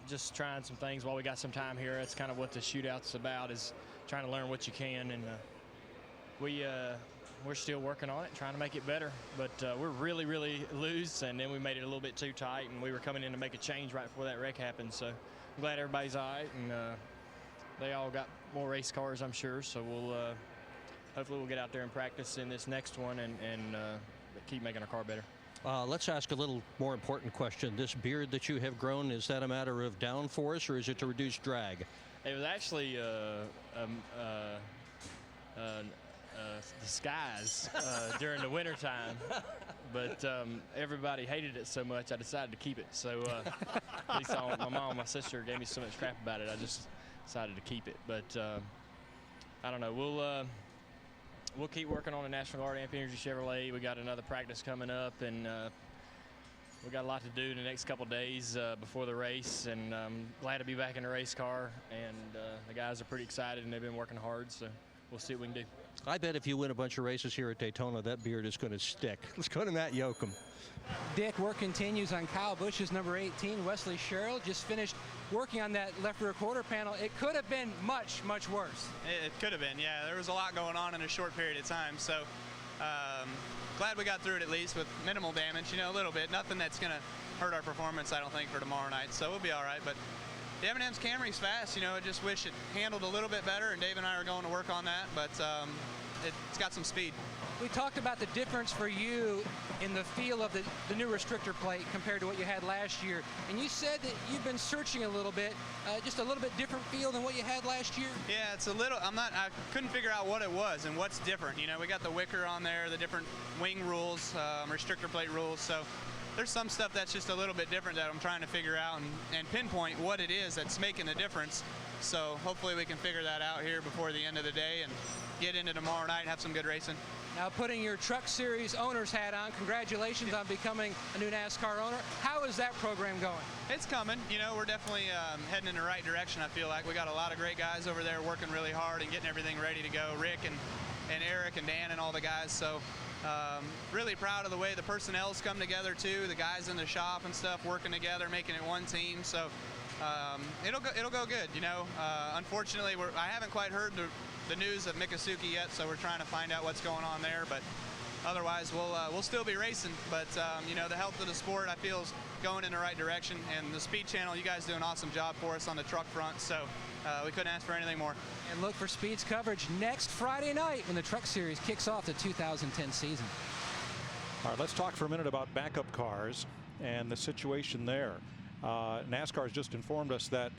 just trying some things while we got some time here. That's kind of what the shootout's about, is trying to learn what you can, and we're still working on it, trying to make it better. But we're really, really loose, and then we made it a little bit too tight, and we were coming in to make a change right before that wreck happened. So I'm glad everybody's all right, and they all got more race cars, I'm sure. So hopefully we'll get out there and practice in this next one and keep making our car better. Let's ask a little more important question. This beard that you have grown, is that a matter of downforce, or is it to reduce drag? It was actually disguise during the winter time, but everybody hated it so much I decided to keep it. So at least my mom and my sister gave me so much crap about it, I just decided to keep it. But I don't know, we'll keep working on the National Guard Amp Energy Chevrolet. We got another practice coming up, and we got a lot to do in the next couple days before the race, and glad to be back in the race car. And the guys are pretty excited, and they've been working hard. So we'll see what we can do. I bet if you win a bunch of races here at Daytona, that beard is going to stick. Let's go to Matt Yoakum. Dick, work continues on Kyle Busch's number 18. Wesley Sherrill just finished working on that left rear quarter panel. It could have been much, much worse. It could have been, yeah. There was a lot going on in a short period of time. So glad we got through it at least with minimal damage, you know, a little bit. Nothing that's going to hurt our performance, I don't think, for tomorrow night. So we'll be all right. But the M&M's Camry's fast. You know, I just wish it handled a little bit better, and Dave and I are going to work on that. But it's got some speed. We talked about the difference for you in the feel of the new restrictor plate compared to what you had last year. And you said that you've been searching a little bit, just a little bit different feel than what you had last year? Yeah, it's a little, I couldn't figure out what it was and what's different. You know, we got the wicker on there, the different wing rules, restrictor plate rules. So there's some stuff that's just a little bit different that I'm trying to figure out and pinpoint what it is that's making the difference. So hopefully we can figure that out here before the end of the day and get into tomorrow night and have some good racing. Now, putting your Truck Series owner's hat on, congratulations on becoming a new NASCAR owner. How is that program going? It's coming. You know, we're definitely heading in the right direction, I feel like. We got a lot of great guys over there working really hard and getting everything ready to go. Rick and Eric and Dan and all the guys. So really proud of the way the personnel's come together, too. The guys in the shop and stuff working together, making it one team. So it'll go good, you know. Unfortunately, I haven't quite heard the news of Mikasuki yet, so we're trying to find out what's going on there. But otherwise, we'll still be racing. But you know, the health of the sport, I feel, is going in the right direction. And the Speed Channel, you guys do an awesome job for us on the truck front. So we couldn't ask for anything more. And look for Speed's coverage next Friday night when the Truck Series kicks off the 2010 season. All right, let's talk for a minute about backup cars and the situation there. NASCAR has just informed us that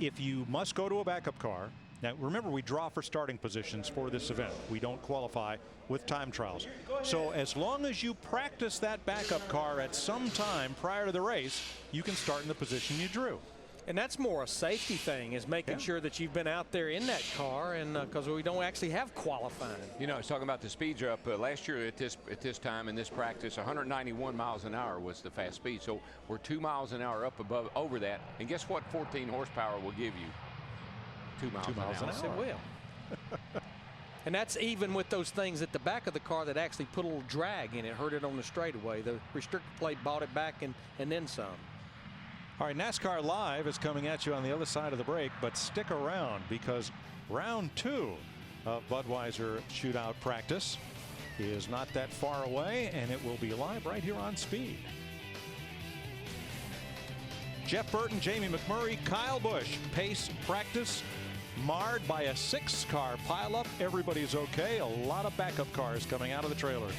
if you must go to a backup car, now remember, we draw for starting positions for this event. We don't qualify with time trials. So as long as you practice that backup car at some time prior to the race, you can start in the position you drew. And that's more a safety thing, is making sure that you've been out there in that car, and because we don't actually have qualifying. You know, I was talking about the speeds are up. Last year at this time in this practice, 191 miles an hour was the fast speed. So we're 2 miles an hour up over that. And guess what 14 horsepower will give you? 2 miles an hour. Yes, it will. And that's even with those things at the back of the car that actually put a little drag in it, hurt it on the straightaway. The restrictor plate bought it back and then some. All right, NASCAR Live is coming at you on the other side of the break, but stick around because round 2 of Budweiser Shootout practice is not that far away, and it will be live right here on Speed. Jeff Burton, Jamie McMurray, Kyle Busch, pace practice marred by a 6-car pileup. Everybody's okay. A lot of backup cars coming out of the trailers.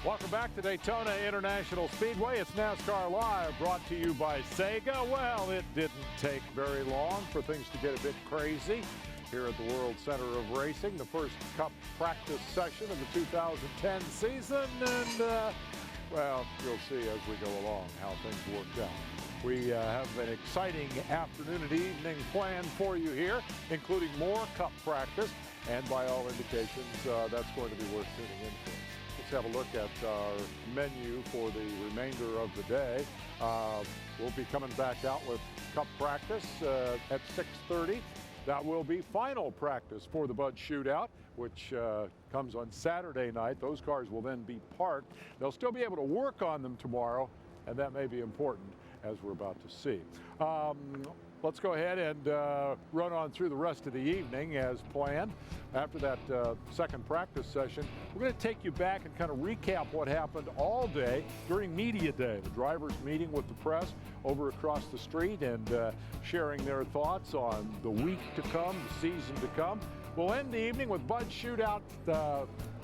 Welcome back to Daytona International Speedway. It's NASCAR Live, brought to you by Sega. Well, it didn't take very long for things to get a bit crazy here at the World Center of Racing. The first Cup practice session of the 2010 season. And, well, you'll see as we go along how things worked out. We have an exciting afternoon and evening planned for you here, including more Cup practice. And by all indications, that's going to be worth tuning in for. Let's have a look at our menu for the remainder of the day. We'll be coming back out with Cup practice at 6:30. That will be final practice for the Bud Shootout, which comes on Saturday night. Those cars will then be parked. They'll still be able to work on them tomorrow, and that may be important, as we're about to see. Let's go ahead and run on through the rest of the evening as planned. After that second practice session, we're going to take you back and kind of recap what happened all day during media day. The drivers meeting with the press over across the street and sharing their thoughts on the week to come, the season to come. We'll end the evening with Bud Shootout,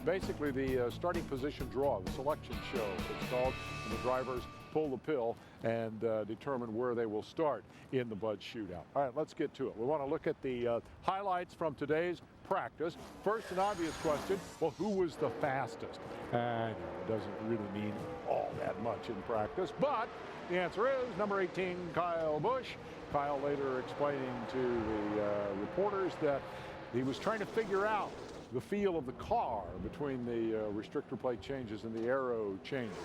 basically the starting position draw, the selection show it's called, and the drivers pull the pill and determine where they will start in the Bud Shootout. All right, let's get to it. We want to look at the highlights from today's practice. First, an obvious question, well, who was the fastest? And it doesn't really mean all that much in practice, but the answer is number 18, Kyle Busch. Kyle later explaining to the reporters that he was trying to figure out the feel of the car between the restrictor plate changes and the aero changes.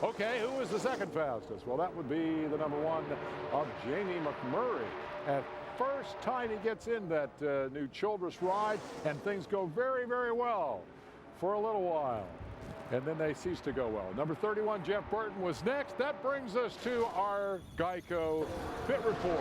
Okay, who is the second fastest? Well, that would be the number 1 of Jamie McMurray. At first time he gets in that new Childress ride, and things go very, very well for a little while. And then they cease to go well. Number 31, Jeff Burton, was next. That brings us to our Geico pit report.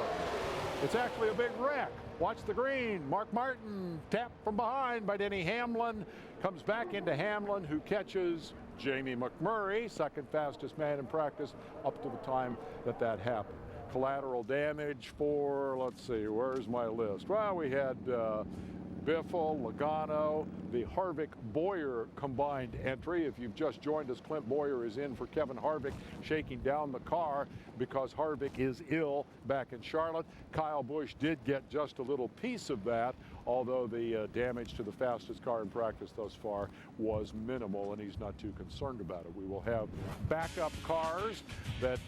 It's actually a big wreck. Watch the green. Mark Martin tapped from behind by Denny Hamlin. Comes back into Hamlin, who catches Jamie McMurray, second fastest man in practice up to the time that happened. Collateral damage for, let's see, where's my list? Well, we had Biffle, Logano, the Harvick-Boyer combined entry. If you've just joined us, Clint Boyer is in for Kevin Harvick, shaking down the car because Harvick is ill back in Charlotte. Kyle Busch did get just a little piece of that, although the damage to the fastest car in practice thus far was minimal, and he's not too concerned about it. We will have backup cars that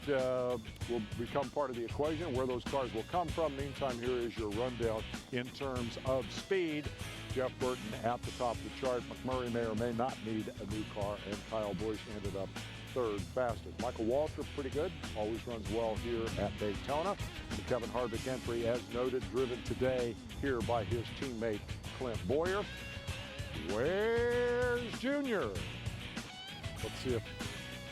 will become part of the equation, where those cars will come from. Meantime, here is your rundown in terms of speed. Jeff Burton at the top of the chart. McMurray may or may not need a new car, and Kyle Busch ended up third fastest. Michael Waltrip, pretty good, always runs well here at Daytona. The Kevin Harvick entry, as noted, driven today here by his teammate Clint Boyer. Where's Junior? Let's see if,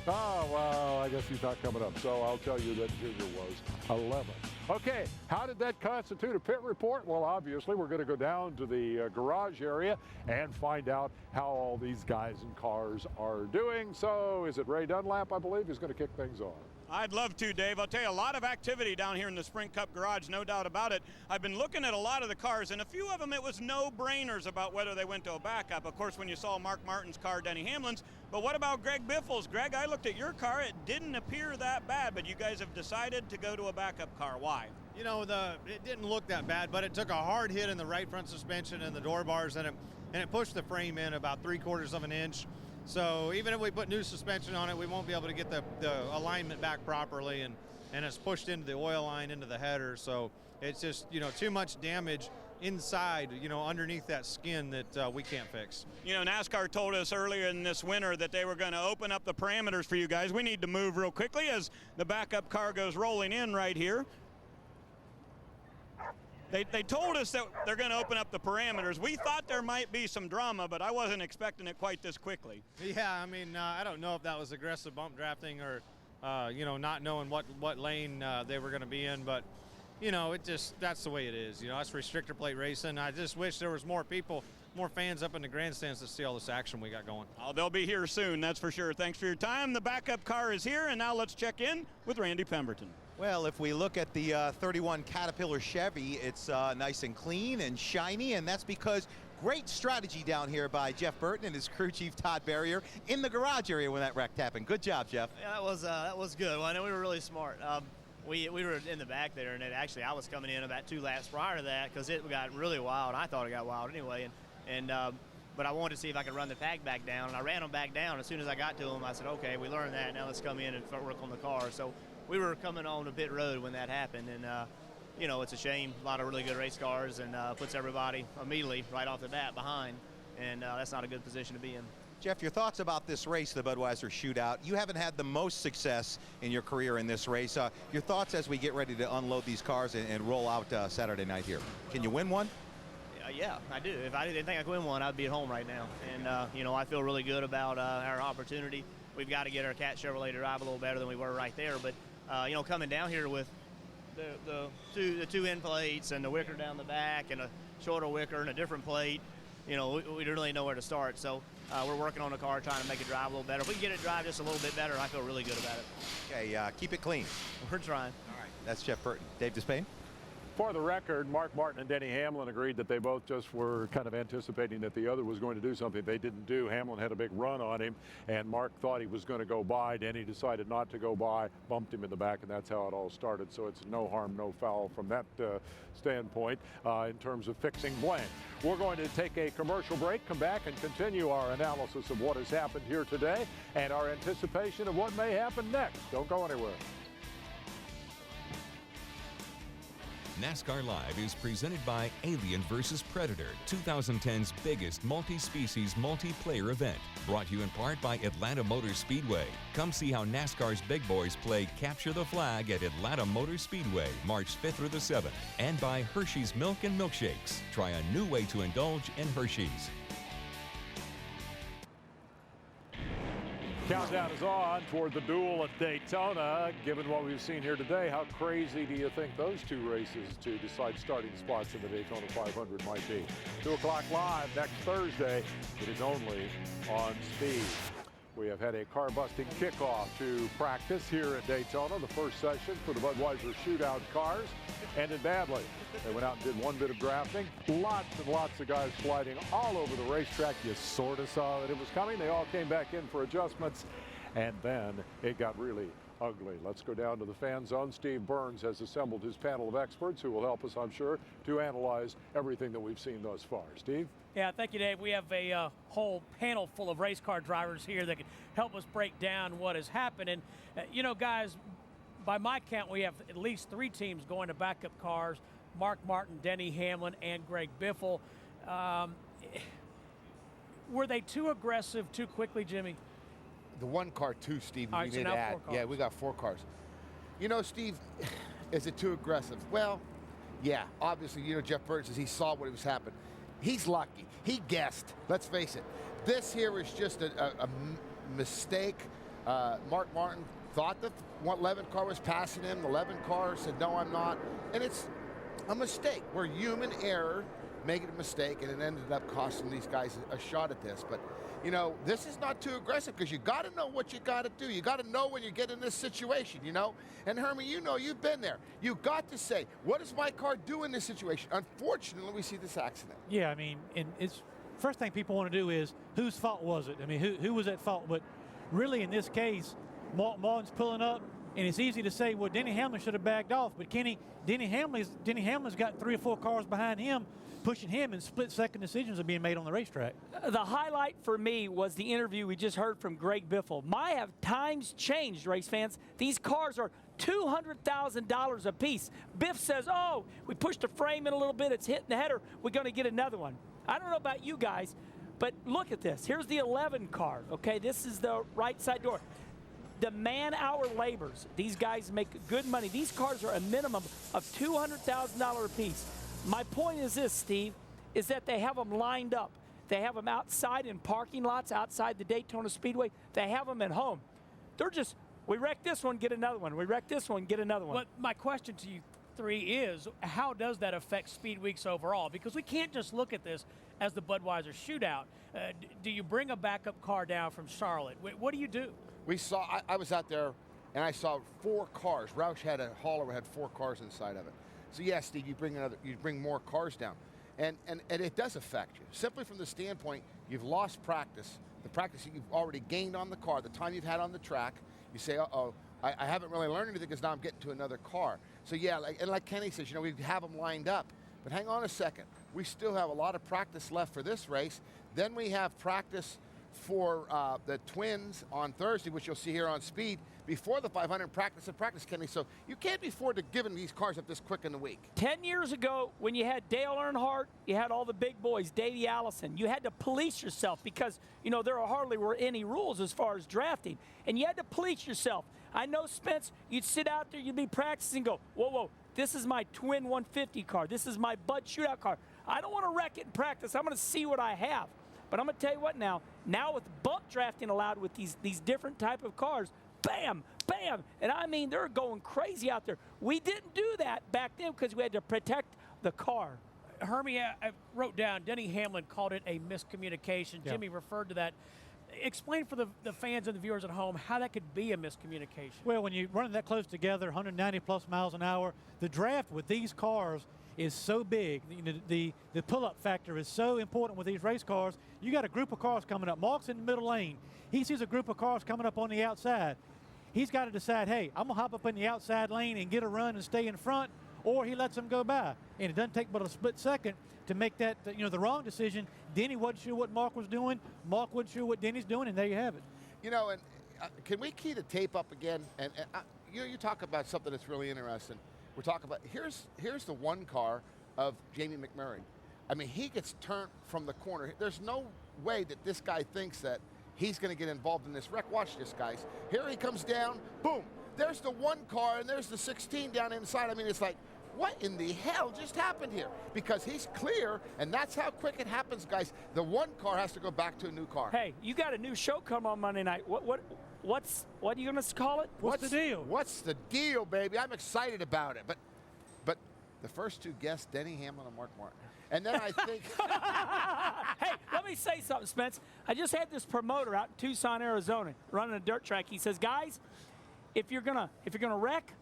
oh, well, I guess he's not coming up, so I'll tell you that Junior was 11th. Okay, how did that constitute a pit report? Well, obviously, we're going to go down to the garage area and find out how all these guys and cars are doing. So, is it Ray Dunlap, I believe, who's going to kick things off? I'd love to, Dave. I'll tell you, a lot of activity down here in the Sprint Cup garage, no doubt about it. I've been looking at a lot of the cars, and a few of them it was no-brainers about whether they went to a backup. Of course, when you saw Mark Martin's car, Denny Hamlin's, but what about Greg Biffle's? Greg, I looked at your car. It didn't appear that bad, but you guys have decided to go to a backup car. Why? You know, it didn't look that bad, but it took a hard hit in the right front suspension and the door bars, and it pushed the frame in about 3/4 of an inch. So even if we put new suspension on it, we won't be able to get the alignment back properly, and it's pushed into the oil line, into the header. So it's just, you know, too much damage inside, you know, underneath that skin that we can't fix. You know, NASCAR told us earlier in this winter that they were going to open up the parameters for you guys. We need to move real quickly as the backup car goes rolling in right here. They told us that they're going to open up the parameters. We thought there might be some drama, but I wasn't expecting it quite this quickly. Yeah, I mean, I don't know if that was aggressive bump drafting or, you know, not knowing what lane they were going to be in, but, you know, that's the way it is. You know, that's restrictor plate racing. I just wish there was more people, more fans up in the grandstands to see all this action we got going. Oh, they'll be here soon, that's for sure. Thanks for your time. The backup car is here, and now let's check in with Randy Pemberton. Well, if we look at the 31 Caterpillar Chevy, it's nice and clean and shiny, and that's because great strategy down here by Jeff Burton and his crew chief Todd Barrier in the garage area when that wreck happened. Good job, Jeff. Yeah, that was good. Well, I know we were really smart. We were in the back there, and I was coming in about 2 laps prior to that because it got really wild. I thought it got wild anyway, but I wanted to see if I could run the pack back down, and I ran them back down. As soon as I got to them, I said, okay, we learned that. Now let's come in and work on the car. So we were coming on the pit road when that happened, and you know, it's a shame. A lot of really good race cars, and puts everybody immediately right off the bat behind, and that's not a good position to be in. Jeff, your thoughts about this race, the Budweiser Shootout. You haven't had the most success in your career in this race. Your thoughts as we get ready to unload these cars and roll out Saturday night here. Can you win one? Yeah, I do. If I didn't think I could win one, I'd be at home right now. And, you know, I feel really good about our opportunity. We've got to get our Cat Chevrolet to drive a little better than we were right there. But, you know, coming down here with the two end plates and the wicker down the back and a shorter wicker and a different plate, you know, we don't really know where to start. So we're working on the car, trying to make it drive a little better. If we can get it drive just a little bit better, I feel really good about it. Okay, keep it clean. We're trying. All right. That's Jeff Burton. Dave Despain? For the record, Mark Martin and Denny Hamlin agreed that they both just were kind of anticipating that the other was going to do something they didn't do. Hamlin had a big run on him, and Mark thought he was going to go by. Denny decided not to go by, bumped him in the back, and that's how it all started. So it's no harm, no foul from that standpoint in terms of fixing blame. We're going to take a commercial break, come back, and continue our analysis of what has happened here today and our anticipation of what may happen next. Don't go anywhere. NASCAR Live is presented by Alien vs. Predator, 2010's biggest multi-species multiplayer event. Brought to you in part by Atlanta Motor Speedway. Come see how NASCAR's big boys play Capture the Flag at Atlanta Motor Speedway, March 5th through the 7th. And by Hershey's Milk and Milkshakes. Try a new way to indulge in Hershey's. Countdown is on toward the duel at Daytona. Given what we've seen here today, how crazy do you think those two races to decide starting spots in the Daytona 500 might be? 2 o'clock live next Thursday. It is only on Speed. We have had a car-busting kickoff to practice here at Daytona. The first session for the Budweiser Shootout cars ended badly. They went out and did one bit of drafting. Lots and lots of guys sliding all over the racetrack. You sort of saw that it was coming. They all came back in for adjustments, and then it got really ugly. Let's go down to the fan zone. Steve Burns has assembled his panel of experts who will help us, I'm sure, to analyze everything that we've seen thus far. Steve? Yeah, thank you, Dave. We have a whole panel full of race car drivers here that can help us break down what has happened. And, you know, guys, by my count, we have at least 3 teams going to backup cars: Mark Martin, Denny Hamlin, and Greg Biffle. Were they too aggressive too quickly, Jimmy? The one car, too, Steve, All we right, so need now to add. 4 cars. Yeah, we got 4 cars. You know, Steve, is it too aggressive? Well, yeah, obviously, you know, Jeff Burton says he saw what was happening. He's lucky. He guessed. Let's face it. This here is just a mistake. Mark Martin thought the 11 car was passing him. The 11 car said, no, I'm not. And it's a mistake. We're human error, making a mistake, and it ended up costing these guys a shot at this. But, you know, this is not too aggressive because you got to know what you got to do. You got to know when you get in this situation, you know. And, Hermie, you know, you've been there. You got to say, what does my car do in this situation? Unfortunately, we see this accident. Yeah, I mean, and it's first thing people want to do is whose fault was it? I mean, who was at fault? But really, in this case, Martin's pulling up, and it's easy to say, well, Denny Hamlin should have backed off. But Denny Hamlin's got 3 or 4 cars behind him, pushing him, and split-second decisions are being made on the racetrack. The highlight for me was the interview we just heard from Greg Biffle. Have times changed, race fans? These cars are $200,000 a piece. Biff says, oh, we pushed the frame in a little bit, it's hitting the header, we're going to get another one. I don't know about you guys, but look at this. Here's the 11 car, okay? This is the right side door. The man-hour labors, these guys make good money. These cars are a minimum of $200,000 a piece. My point is this, Steve, is that they have them lined up. They have them outside in parking lots outside the Daytona Speedway. They have them at home. They're just, we wreck this one, get another one. We wreck this one, get another one. But my question to you 3 is, how does that affect Speed Weeks overall? Because we can't just look at this as the Budweiser Shootout. Do you bring a backup car down from Charlotte? What do you do? We saw, I was out there, and I saw 4 cars. Roush had a hauler had 4 cars inside of it. So yes, Steve, you bring more cars down, and it does affect you. Simply from the standpoint, you've lost practice, the practice that you've already gained on the car, the time you've had on the track. You say, uh-oh, I haven't really learned anything because now I'm getting to another car. So yeah, like Kenny says, you know, we have them lined up. But hang on a second, we still have a lot of practice left for this race. Then we have practice for the Twins on Thursday, which you'll see here on Speed, before the 500 practice, Kenny. So you can't be afford to giving these cars up this quick in the week. 10 years ago, when you had Dale Earnhardt, you had all the big boys, Davey Allison, you had to police yourself because, you know, there hardly were any rules as far as drafting. And you had to police yourself. I know, Spence, you'd sit out there, you'd be practicing and go, whoa, whoa, this is my Twin 150 car. This is my Bud Shootout car. I don't want to wreck it in practice. I'm going to see what I have. But I'm going to tell you what now with bump drafting allowed with these different type of cars, bam, bam. And I mean, they're going crazy out there. We didn't do that back then because we had to protect the car. Hermie, I wrote down, Denny Hamlin called it a miscommunication. Yeah. Jimmy referred to that. Explain for the fans and the viewers at home how that could be a miscommunication. Well, when you're running that close together, 190 plus miles an hour, the draft with these cars is so big. You know, the pull-up factor is so important with these race cars. You got a group of cars coming up. Mark's in the middle lane. He sees a group of cars coming up on the outside. He's got to decide, hey, I'm going to hop up in the outside lane and get a run and stay in front, or he lets them go by. And it doesn't take but a split second to make that, the wrong decision. Denny wasn't sure what Mark was doing. Mark wasn't sure what Denny's doing, and there you have it. You know, and can we key the tape up again? And you talk about something that's really interesting. we're talking about, here's the one car of Jamie McMurray. I mean, he gets turned from the corner. There's no way that this guy thinks that he's going to get involved in this wreck. Watch this, guys. Here he comes down, boom. There's the one car, and there's the 16 down inside. I mean, it's like, what in the hell just happened here? Because he's clear, and that's how quick it happens, guys. The one car has to go back to a new car. Hey, you got a new show coming on Monday night. What are you going to call it? What's the deal? What's the deal, baby? I'm excited about it. But the first two guests, Denny Hamlin and Mark Martin. And then I think hey, let me say something, Spence. I just had this promoter out in Tucson, Arizona, running a dirt track. He says, guys, if you're gonna wreck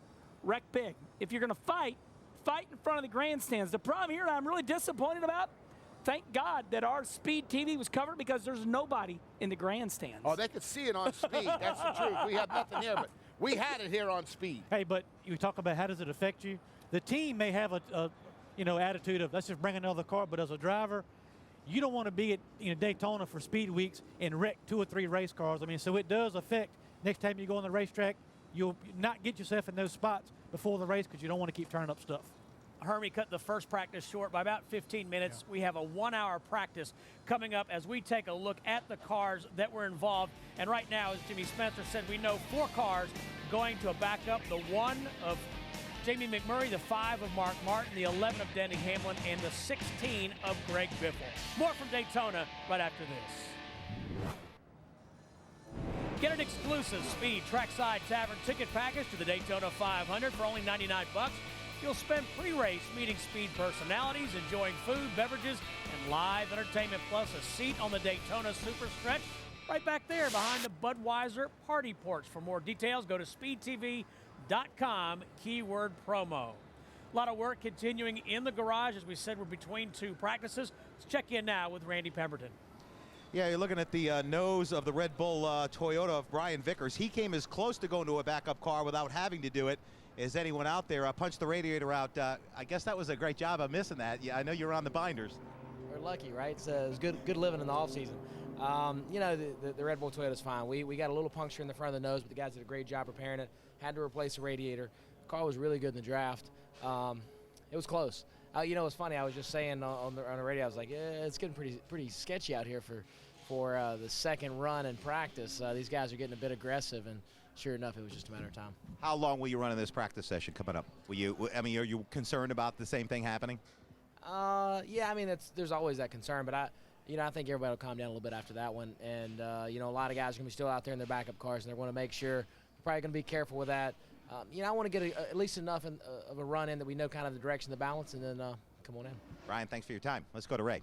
big. If you're gonna fight in front of the grandstands. The problem here that I'm really disappointed about, thank God that our Speed TV was covered because there's nobody in the grandstands. Oh, they could see it on Speed. That's the truth. We have nothing here, but we had it here on Speed. Hey, but you talk about how does it affect you? The team may have a attitude of let's just bring another car, but as a driver, you don't want to be at Daytona for Speed Weeks and wreck 2 or 3 race cars. I mean, so it does affect next time you go on the racetrack. You'll not get yourself in those spots before the race because you don't want to keep turning up stuff. Hermie cut the first practice short by about 15 minutes. Yeah. We have a 1-hour practice coming up as we take a look at the cars that were involved. And right now, as Jimmy Spencer said, we know 4 cars going to a backup. The 1 of Jamie McMurray, the 5 of Mark Martin, the 11 of Denny Hamlin, and the 16 of Greg Biffle. More from Daytona right after this. Get an exclusive Speed Trackside Tavern ticket package to the Daytona 500 for only $99. You'll spend pre-race meeting Speed personalities, enjoying food, beverages, and live entertainment, plus a seat on the Daytona Super Stretch right back there behind the Budweiser Party Porch. For more details, go to speedtv.com, keyword promo. A lot of work continuing in the garage. As we said, we're between 2 practices. Let's check in now with Randy Pemberton. Yeah, you're looking at the nose of the Red Bull Toyota of Brian Vickers. He came as close to going to a backup car without having to do it as anyone out there. Punched the radiator out. I guess that was a great job of missing that. Yeah, I know you're on the binders. We're lucky, right? It's good living in the offseason. The Red Bull Toyota's fine. We got a little puncture in the front of the nose, but the guys did a great job repairing it. Had to replace the radiator. The car was really good in the draft. It was close. It's funny. I was just saying on the radio, I was like, yeah, it's getting pretty sketchy out here for the second run in practice. These guys are getting a bit aggressive, and sure enough, it was just a matter of time. How long will you run in this practice session coming up? Are you concerned about the same thing happening? Yeah, I mean, there's always that concern, but I think everybody will calm down a little bit after that one. And, a lot of guys are going to be still out there in their backup cars, and they're going to make sure, they're probably going to be careful with that. I want to get at least enough of a run in that we know kind of the direction of the balance, and then come on in. Ryan, thanks for your time. Let's go to Ray.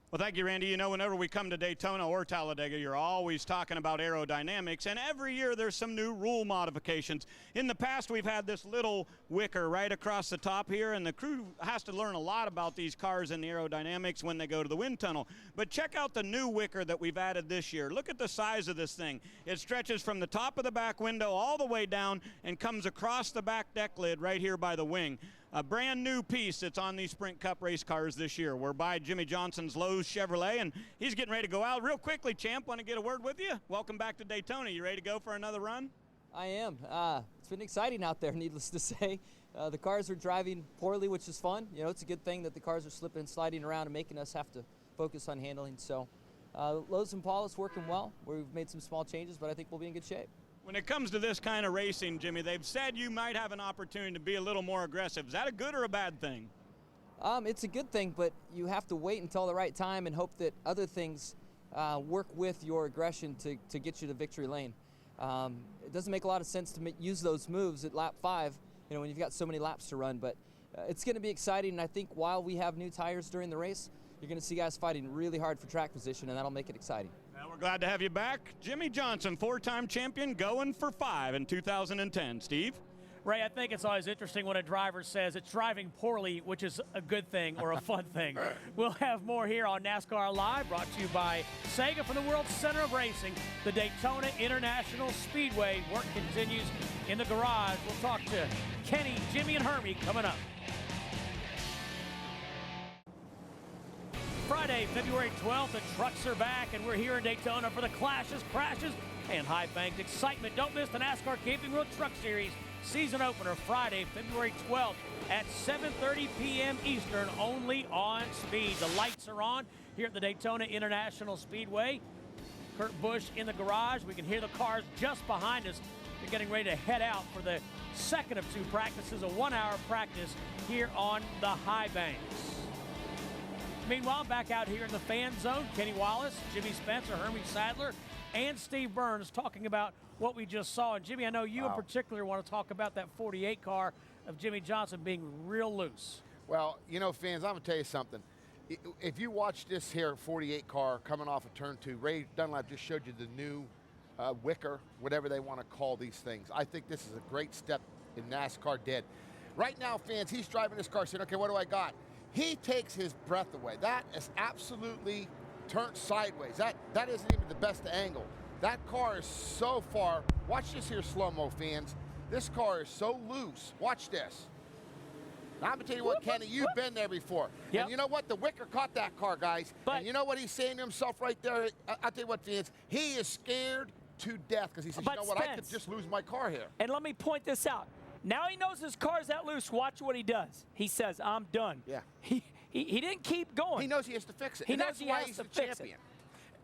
Well, thank you, Randy. Whenever we come to Daytona or Talladega, you're always talking about aerodynamics, and every year there's some new rule modifications. In the past, we've had this little wicker right across the top here, and the crew has to learn a lot about these cars and the aerodynamics when they go to the wind tunnel. But check out the new wicker that we've added this year. Look at the size of this thing. It stretches from the top of the back window all the way down and comes across the back deck lid right here by the wing. A brand new piece that's on these Sprint Cup race cars this year. We're by Jimmy Johnson's Lowe's Chevrolet, and he's getting ready to go out. Real quickly, champ, want to get a word with you? Welcome back to Daytona. You ready to go for another run? I am. It's been exciting out there, needless to say. The cars are driving poorly, which is fun. It's a good thing that the cars are slipping and sliding around and making us have to focus on handling. So Lowe's and Paula's working well. We've made some small changes, but I think we'll be in good shape. When it comes to this kind of racing, Jimmy, they've said you might have an opportunity to be a little more aggressive. Is that a good or a bad thing? It's a good thing, but you have to wait until the right time and hope that other things work with your aggression to get you to victory lane. It doesn't make a lot of sense to use those moves at lap 5, when you've got so many laps to run, but it's going to be exciting, and I think while we have new tires during the race, you're going to see guys fighting really hard for track position, and that'll make it exciting. Well, we're glad to have you back. Jimmy Johnson, 4-time champion, going for 5 in 2010. Steve? Ray, I think it's always interesting when a driver says it's driving poorly, which is a good thing or a fun thing. We'll have more here on NASCAR Live, brought to you by Sega from the World Center of Racing, the Daytona International Speedway. Work continues in the garage. We'll talk to Kenny, Jimmy, and Hermie coming up. Friday, February 12th, the trucks are back, and we're here in Daytona for the clashes, crashes, and high-banked excitement. Don't miss the NASCAR Camping World Truck Series Season opener Friday, February 12th at 7:30 p.m. Eastern, only on Speed. The lights are on here at the Daytona International Speedway. Kurt Busch in the garage. We can hear the cars just behind us. They're getting ready to head out for the second of two practices, a 1-hour practice here on the high banks. Meanwhile, back out here in the fan zone, Kenny Wallace, Jimmy Spencer, Hermie Sadler, and Steve Burns talking about what we just saw. And Jimmy, I know you in particular want to talk about that 48 car of Jimmy Johnson being real loose. Well, you know, fans, I'm going to tell you something. If you watch this here 48 car coming off of turn 2, Ray Dunlap just showed you the new wicker, whatever they want to call these things. I think this is a great step in NASCAR did. Right now, fans, he's driving this car saying, okay, what do I got? He takes his breath away. That is absolutely turned sideways. That isn't even the best angle. That car is so far. Watch this here slow-mo, fans. This car is so loose. Watch this. Now, I'm going to tell you what, Kenny, you've been there before. Yep. And you know what? The wicker caught that car, guys. And you know what he's saying to himself right there? I'll tell you what, fans. He is scared to death because he says, you know what? I could just lose my car here. And let me point this out. Now he knows his car's that loose. Watch what he does. He says, I'm done. Yeah. He didn't keep going. He knows he has to fix it. He knows that's he why has he's to the fix champion. it.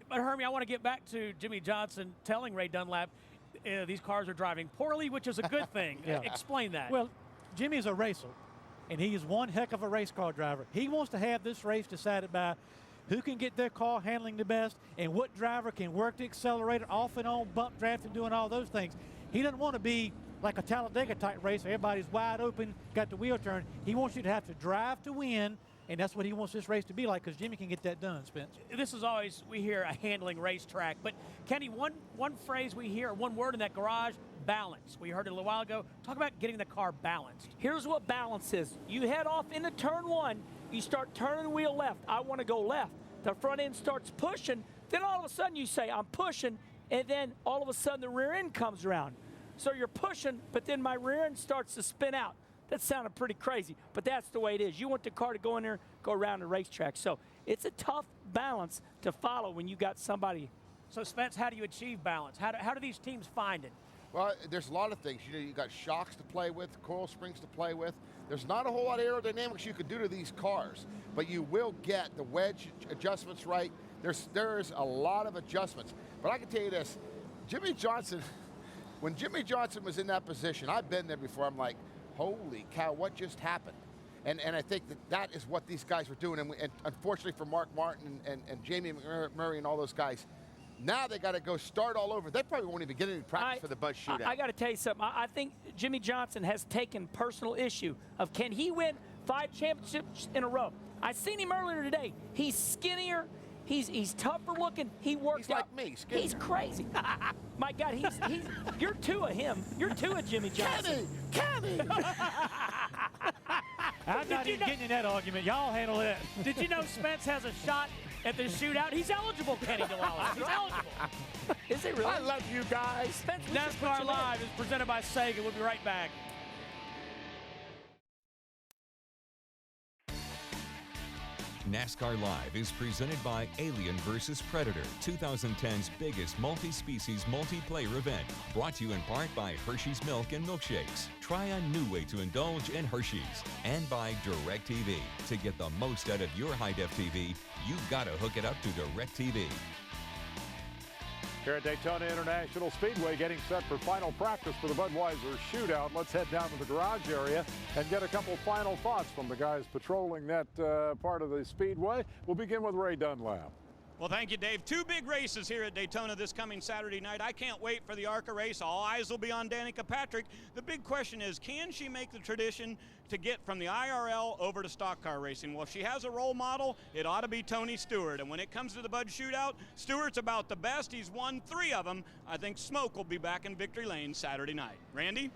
But, Hermie, I want to get back to Jimmy Johnson telling Ray Dunlap these cars are driving poorly, which is a good thing. Yeah. Explain that. Well, Jimmy's a racer, and he is one heck of a race car driver. He wants to have this race decided by who can get their car handling the best and what driver can work the accelerator off and on, bump drafting, doing all those things. He doesn't want to be like a Talladega type race. Everybody's wide open, got the wheel turn. He wants you to have to drive to win, and that's what he wants this race to be like, because Jimmy can get that done, Spence. This is always, we hear a handling racetrack, but Kenny, one phrase we hear, one word in that garage, balance. We heard it a little while ago. Talk about getting the car balanced. Here's what balance is. You head off into turn 1, you start turning the wheel left. I want to go left. The front end starts pushing, then all of a sudden you say, I'm pushing, and then all of a sudden the rear end comes around. So you're pushing, but then my rear end starts to spin out. That sounded pretty crazy, but that's the way it is. You want the car to go in there, go around the racetrack. So it's a tough balance to follow when you got somebody. So, Spence, how do you achieve balance? How do these teams find it? Well, there's a lot of things. You know, you got shocks to play with, coil springs to play with. There's not a whole lot of aerodynamics you could do to these cars, but you will get the wedge adjustments right. There's a lot of adjustments. But I can tell you this, Jimmy Johnson, when Jimmy Johnson was in that position, I've been there before, I'm like, holy cow, what just happened? And I think that is what these guys were doing. And unfortunately for Mark Martin and Jamie McMurray and all those guys, now they got to go start all over. They probably won't even get any practice for the Bud Shootout. I got to tell you something. I think Jimmy Johnson has taken personal issue of can he win 5 championships in a row. I seen him earlier today. He's skinnier. He's tougher looking. He works out. He's like me, skinny. He's crazy. My God, you're 2 of him. You're 2 of Jimmy Johnson. Kenny! I'm not even getting in that argument. Y'all handle it. Did you know Spence has a shot at the shootout? He's eligible, Kenny DeWallace. He's eligible. Is he really? I love you guys. NASCAR Live is presented by Sega. We'll be right back. NASCAR Live is presented by Alien vs. Predator, 2010's biggest multi-species multiplayer event. Brought to you in part by Hershey's Milk and Milkshakes. Try a new way to indulge in Hershey's. And by DirecTV. To get the most out of your high-def TV, you've got to hook it up to DirecTV. Here at Daytona International Speedway, getting set for final practice for the Budweiser Shootout. Let's head down to the garage area and get a couple final thoughts from the guys patrolling that part of the speedway. We'll begin with Ray Dunlap. Well, thank you, Dave. 2 big races here at Daytona this coming Saturday night. I can't wait for the ARCA race. All eyes will be on Danica Patrick. The big question is, can she make the tradition to get from the IRL over to stock car racing? Well, if she has a role model, it ought to be Tony Stewart. And when it comes to the Bud Shootout, Stewart's about the best. He's won 3 of them. I think Smoke will be back in victory lane Saturday night. Randy?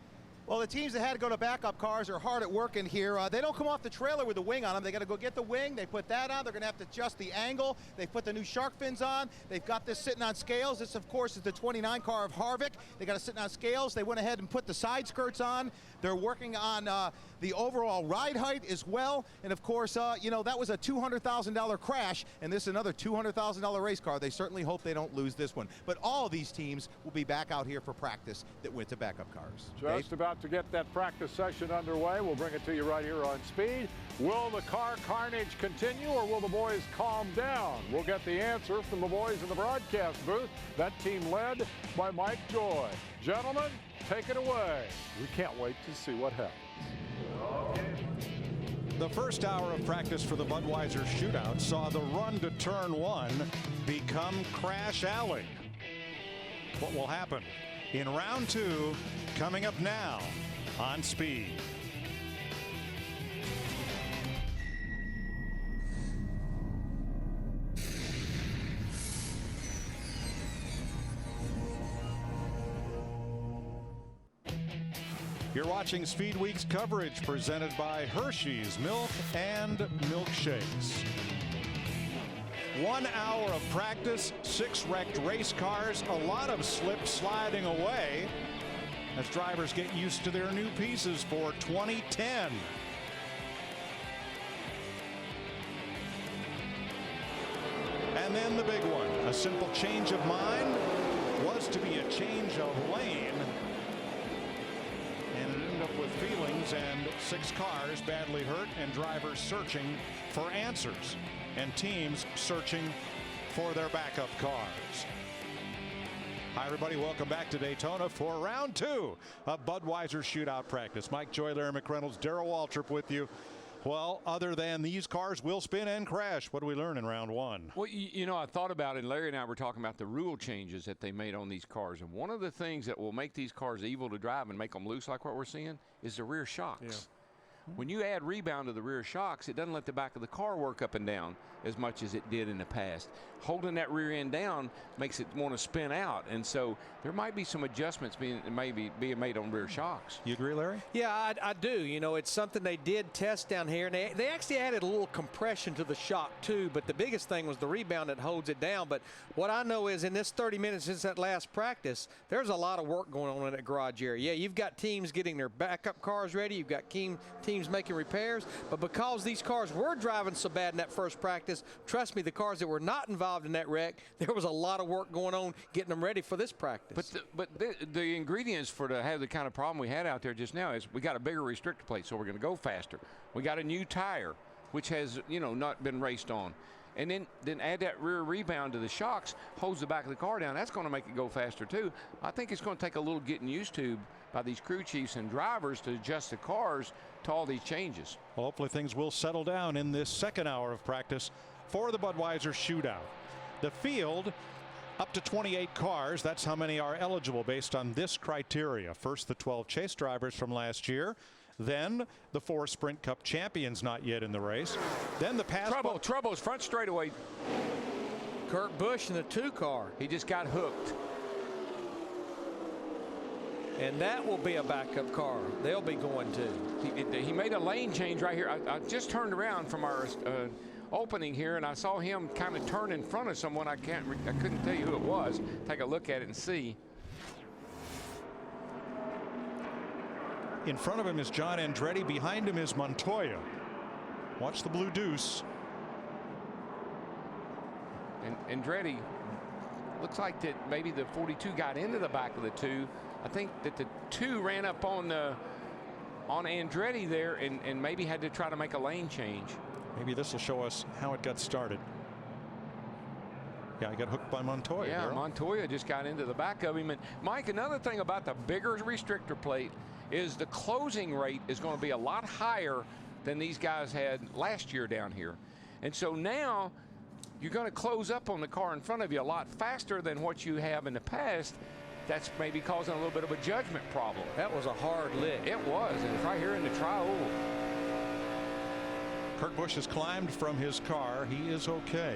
Well, the teams that had to go to backup cars are hard at work in here. They don't come off the trailer with the wing on them. They got to go get the wing. They put that on. They're going to have to adjust the angle. They put the new shark fins on. They've got this sitting on scales. This, of course, is the 29 car of Harvick. They got to sit on scales. They went ahead and put the side skirts on. They're working on the overall ride height as well. And, of course, you know, that was a $200,000 crash, and this is another $200,000 race car. They certainly hope they don't lose this one. But all of these teams will be back out here for practice that went to backup cars. Just about about to get that practice session underway. We'll bring it to you right here on Speed. Will the car carnage continue, or will the boys calm down? We'll get the answer from the boys in the broadcast booth. That team led by Mike Joy. Gentlemen, take it away. We can't wait to see what happens. The first hour of practice for the Budweiser Shootout saw the run to turn 1 become Crash Alley. What will happen in round 2 coming up now on Speed. You're watching Speed Week's coverage presented by Hershey's Milk and Milkshakes. 1 hour of practice, 6 wrecked race cars, a lot of slip sliding away as drivers get used to their new pieces for 2010. And then the big one, a simple change of mind was to be a change of lane. And it ended up with feelings and 6 cars badly hurt and drivers searching for answers and teams searching for their backup cars. Hi everybody, welcome back to Daytona for round 2 of Budweiser Shootout practice. Mike Joy, Larry McReynolds, Darrell Waltrip with you. Well, other than these cars will spin and crash, what do we learn in round 1? Well, you know, I thought about it, and Larry and I were talking about the rule changes that they made on these cars. And one of the things that will make these cars evil to drive and make them loose like what we're seeing is the rear shocks. Yeah. When you add rebound to the rear shocks, it doesn't let the back of the car work up and down as much as it did in the past. Holding that rear end down makes it want to spin out, and so there might be some adjustments being made on rear shocks. You agree, Larry? Yeah, I do. You know, it's something they did test down here, and they actually added a little compression to the shock too, but the biggest thing was the rebound that holds it down. But what I know is in this 30 minutes since that last practice, there's a lot of work going on in that garage area. Yeah, you've got teams getting their backup cars ready, you've got teams making repairs, but because these cars were driving so bad in that first practice, trust me, the cars that were not involved in that wreck, there was a lot of work going on getting them ready for this practice. But the ingredients for to have the kind of problem we had out there just now is we got a bigger restrictor plate, so we're going to go faster. We got a new tire, which has, you know, not been raced on. And then add that rear rebound to the shocks, holds the back of the car down. That's going to make it go faster too. I think it's going to take a little getting used to by these crew chiefs and drivers to adjust the cars to all these changes. Well, hopefully things will settle down in this second hour of practice for the Budweiser Shootout. The field, up to 28 cars. That's how many are eligible based on this criteria. First, the 12 chase drivers from last year. Then the 4 Sprint Cup champions not yet in the race. Then the pass. Trouble's front straightaway. Kurt Busch in the 2 car. He just got hooked. And that will be a backup car. They'll be going to. He made a lane change right here. I just turned around from our opening here, and I saw him kind of turn in front of someone. I couldn't tell you who it was. Take a look at it and see. In front of him is John Andretti. Behind him is Montoya. Watch the blue deuce. And Andretti looks like that maybe the 42 got into the back of the 2. I think that the 2 ran up on Andretti there and maybe had to try to make a lane change. Maybe this will show us how it got started. Yeah, he got hooked by Montoya. Yeah, Montoya just got into the back of him. And Mike, another thing about the bigger restrictor plate is the closing rate is going to be a lot higher than these guys had last year down here. And so now you're going to close up on the car in front of you a lot faster than what you have in the past. That's maybe causing a little bit of a judgment problem. That was a hard lick. It was, and it's right here in the tri-oval. Kurt Busch has climbed from his car. He is okay.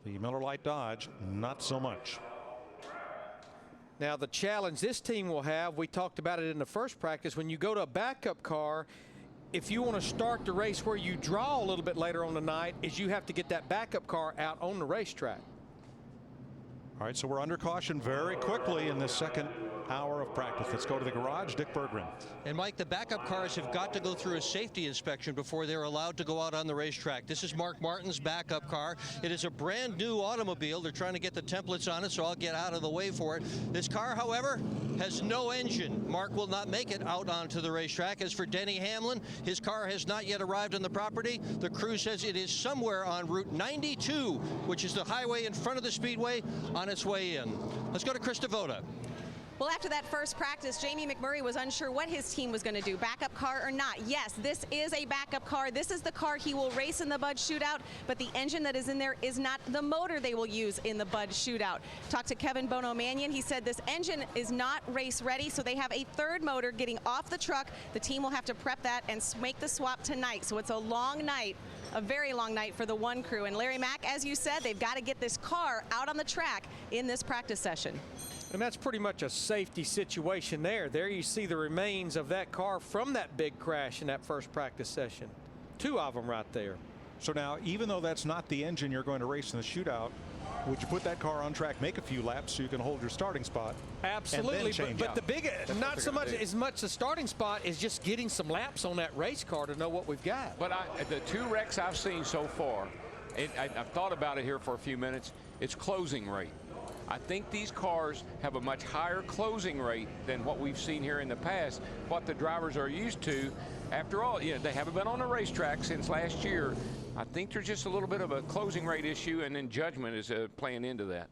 The Miller Lite Dodge, not so much. Now the challenge this team will have, we talked about it in the first practice, when you go to a backup car, if you want to start the race where you draw a little bit later on the night, is you have to get that backup car out on the racetrack. All right, so we're under caution very quickly in the second hour of practice. Let's go to the garage. Dick Berggren. And Mike, the backup cars have got to go through a safety inspection before they're allowed to go out on the racetrack. This is Mark Martin's backup car. It is a brand new automobile. They're trying to get the templates on it, so I'll get out of the way for it. This car, however, has no engine. Mark will not make it out onto the racetrack. As for Denny Hamlin, his car has not yet arrived on the property. The crew says it is somewhere on Route 92, which is the highway in front of the speedway, on its way in. Let's go to Chris Devoda. Well, after that first practice, Jamie McMurray was unsure what his team was going to do, backup car or not. Yes, this is a backup car. This is the car he will race in the Bud Shootout, but the engine that is in there is not the motor they will use in the Bud Shootout. Talked to Kevin Bono Mannion. He said this engine is not race ready, so they have a third motor getting off the truck. The team will have to prep that and make the swap tonight. So it's a long night, a very long night for the one crew. And Larry Mack, as you said, they've got to get this car out on the track in this practice session. And that's pretty much a safety situation there. There you see the remains of that car from that big crash in that first practice session. Two of them right there. So now, even though that's not the engine you're going to race in the shootout, would you put that car on track, make a few laps so you can hold your starting spot? Absolutely, but the big, not so much as much the starting spot is just getting some laps on that race car to know what we've got. But the two wrecks I've seen so far, I've thought about it here for a few minutes, it's closing rate. I think these cars have a much higher closing rate than what we've seen here in the past, what the drivers are used to. After all, you know, they haven't been on a racetrack since last year. I think there's just a little bit of a closing rate issue, and then judgment is playing into that.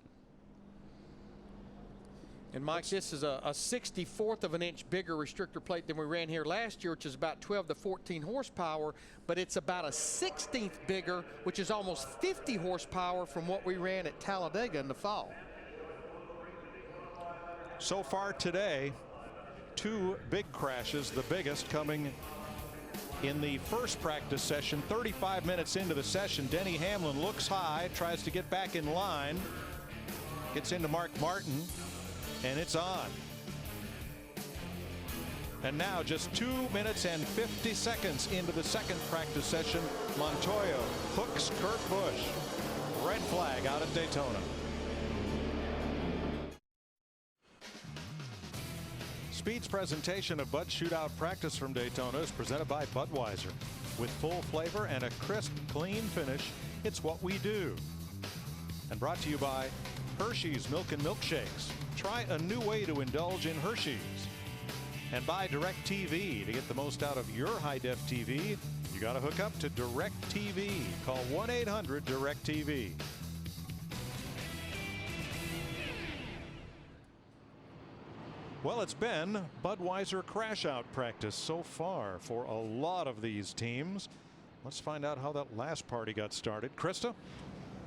And Mike, this is a 64th of an inch bigger restrictor plate than we ran here last year, which is about 12 to 14 horsepower, but it's about a 16th bigger, which is almost 50 horsepower from what we ran at Talladega in the fall. So far today, two big crashes, the biggest coming in the first practice session. 35 minutes into the session, Denny Hamlin looks high, tries to get back in line, gets into Mark Martin, and it's on. And now just 2 minutes and 50 seconds into the second practice session, Montoya hooks Kurt Busch. Red flag out at Daytona. Speed's presentation of Bud Shootout practice from Daytona is presented by Budweiser. With full flavor and a crisp, clean finish, it's what we do. And brought to you by Hershey's Milk and Milkshakes. Try a new way to indulge in Hershey's. And by DirecTV. To get the most out of your high-def TV, you got to hook up to DirecTV. Call 1-800-DirecTV. Well, it's been Budweiser crash-out practice so far for a lot of these teams. Let's find out how that last party got started. Krista?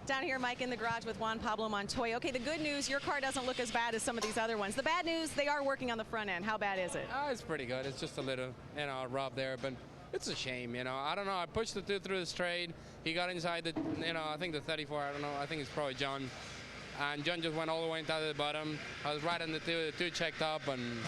Down here, Mike, in the garage with Juan Pablo Montoya. Okay, the good news, your car doesn't look as bad as some of these other ones. The bad news, they are working on the front end. How bad is it? It's pretty good. It's just a little, rub there, but it's a shame, I don't know. I pushed the two through the straight. He got inside the, I think the 34, I don't know. I think it's probably John. And John just went all the way into the bottom. I was right on the two checked up, and,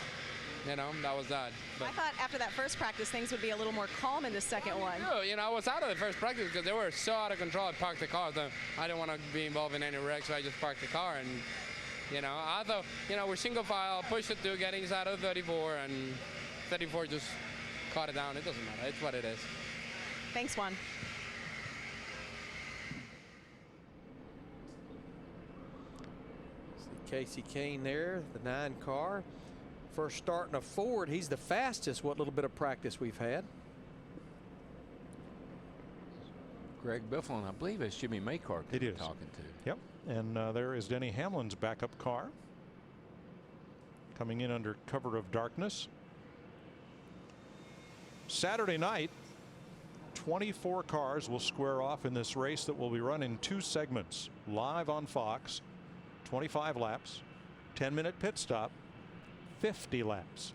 that was that. But I thought after that first practice, things would be a little more calm in the second one. I was out of the first practice because they were so out of control. I parked the car. So I didn't want to be involved in any wreck, so I just parked the car. And, I thought, we're single file, pushed it to get inside of 34, and 34 just caught it down. It doesn't matter. It's what it is. Thanks, Juan. Casey Kane there, the 9 car. First starting a Ford. He's the fastest, what little bit of practice we've had. Greg Biffle, and I believe it's Jimmy Maycar it is talking to. Yep. And there is Denny Hamlin's backup car coming in under cover of darkness. Saturday night, 24 cars will square off in this race that will be run in 2 segments live on Fox. 25 laps, 10-minute pit stop, 50 laps.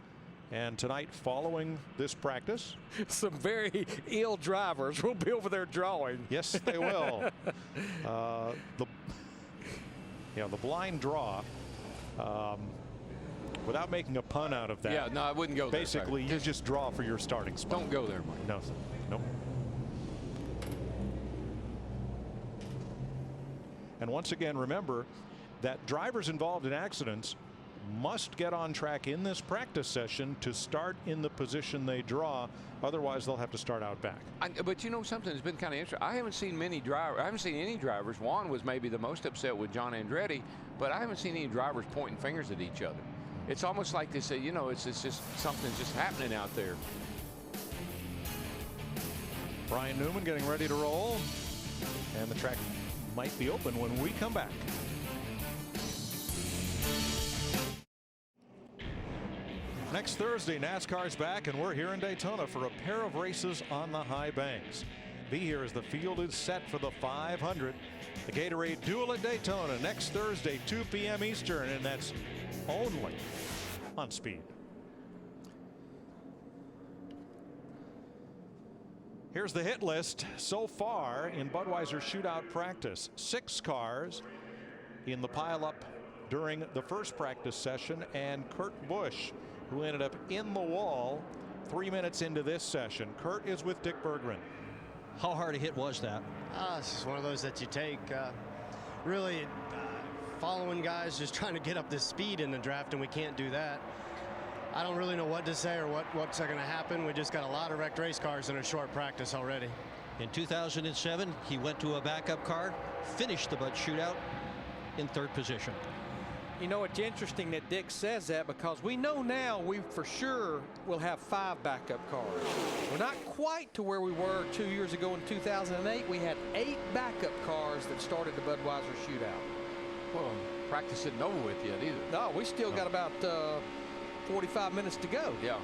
And tonight, following this practice, some very ill drivers will be over there drawing. Yes, they will. The blind draw. Without making a pun out of that. Yeah, no, I wouldn't go there. Basically, you just draw for your starting spot. Don't go there, Mike. No, nope. And once again, remember that drivers involved in accidents must get on track in this practice session to start in the position they draw. Otherwise, they'll have to start out back. But you know something that's been kind of interesting. I haven't seen any drivers. Juan was maybe the most upset with John Andretti, but I haven't seen any drivers pointing fingers at each other. It's almost like they say, you know, it's just something's just happening out there. Brian Newman getting ready to roll, and the track might be open when we come back. Next Thursday, NASCAR's back, and we're here in Daytona for a pair of races on the high banks. Be here as the field is set for the 500. The Gatorade Duel at Daytona next Thursday, 2 p.m. Eastern, and that's only on Speed. Here's the hit list so far in Budweiser Shootout practice. 6 cars in the pileup during the first practice session, and Kurt Busch, who ended up in the wall 3 minutes into this session. Kurt is with Dick Berggren. How hard a hit was that? It's just one of those that you take. Really following guys, just trying to get up the speed in the draft, and we can't do that. I don't really know what to say or what's going to happen. We just got a lot of wrecked race cars in a short practice already. In 2007, he went to a backup car, finished the Bud Shootout in 3rd position. You know, it's interesting that Dick says that, because we know now we for sure will have 5 backup cars. We're not quite to where we were 2 years ago in 2008. We had 8 backup cars that started the Budweiser Shootout. Well, practice isn't over with yet either. No, we still got about 45 minutes to go. Yeah.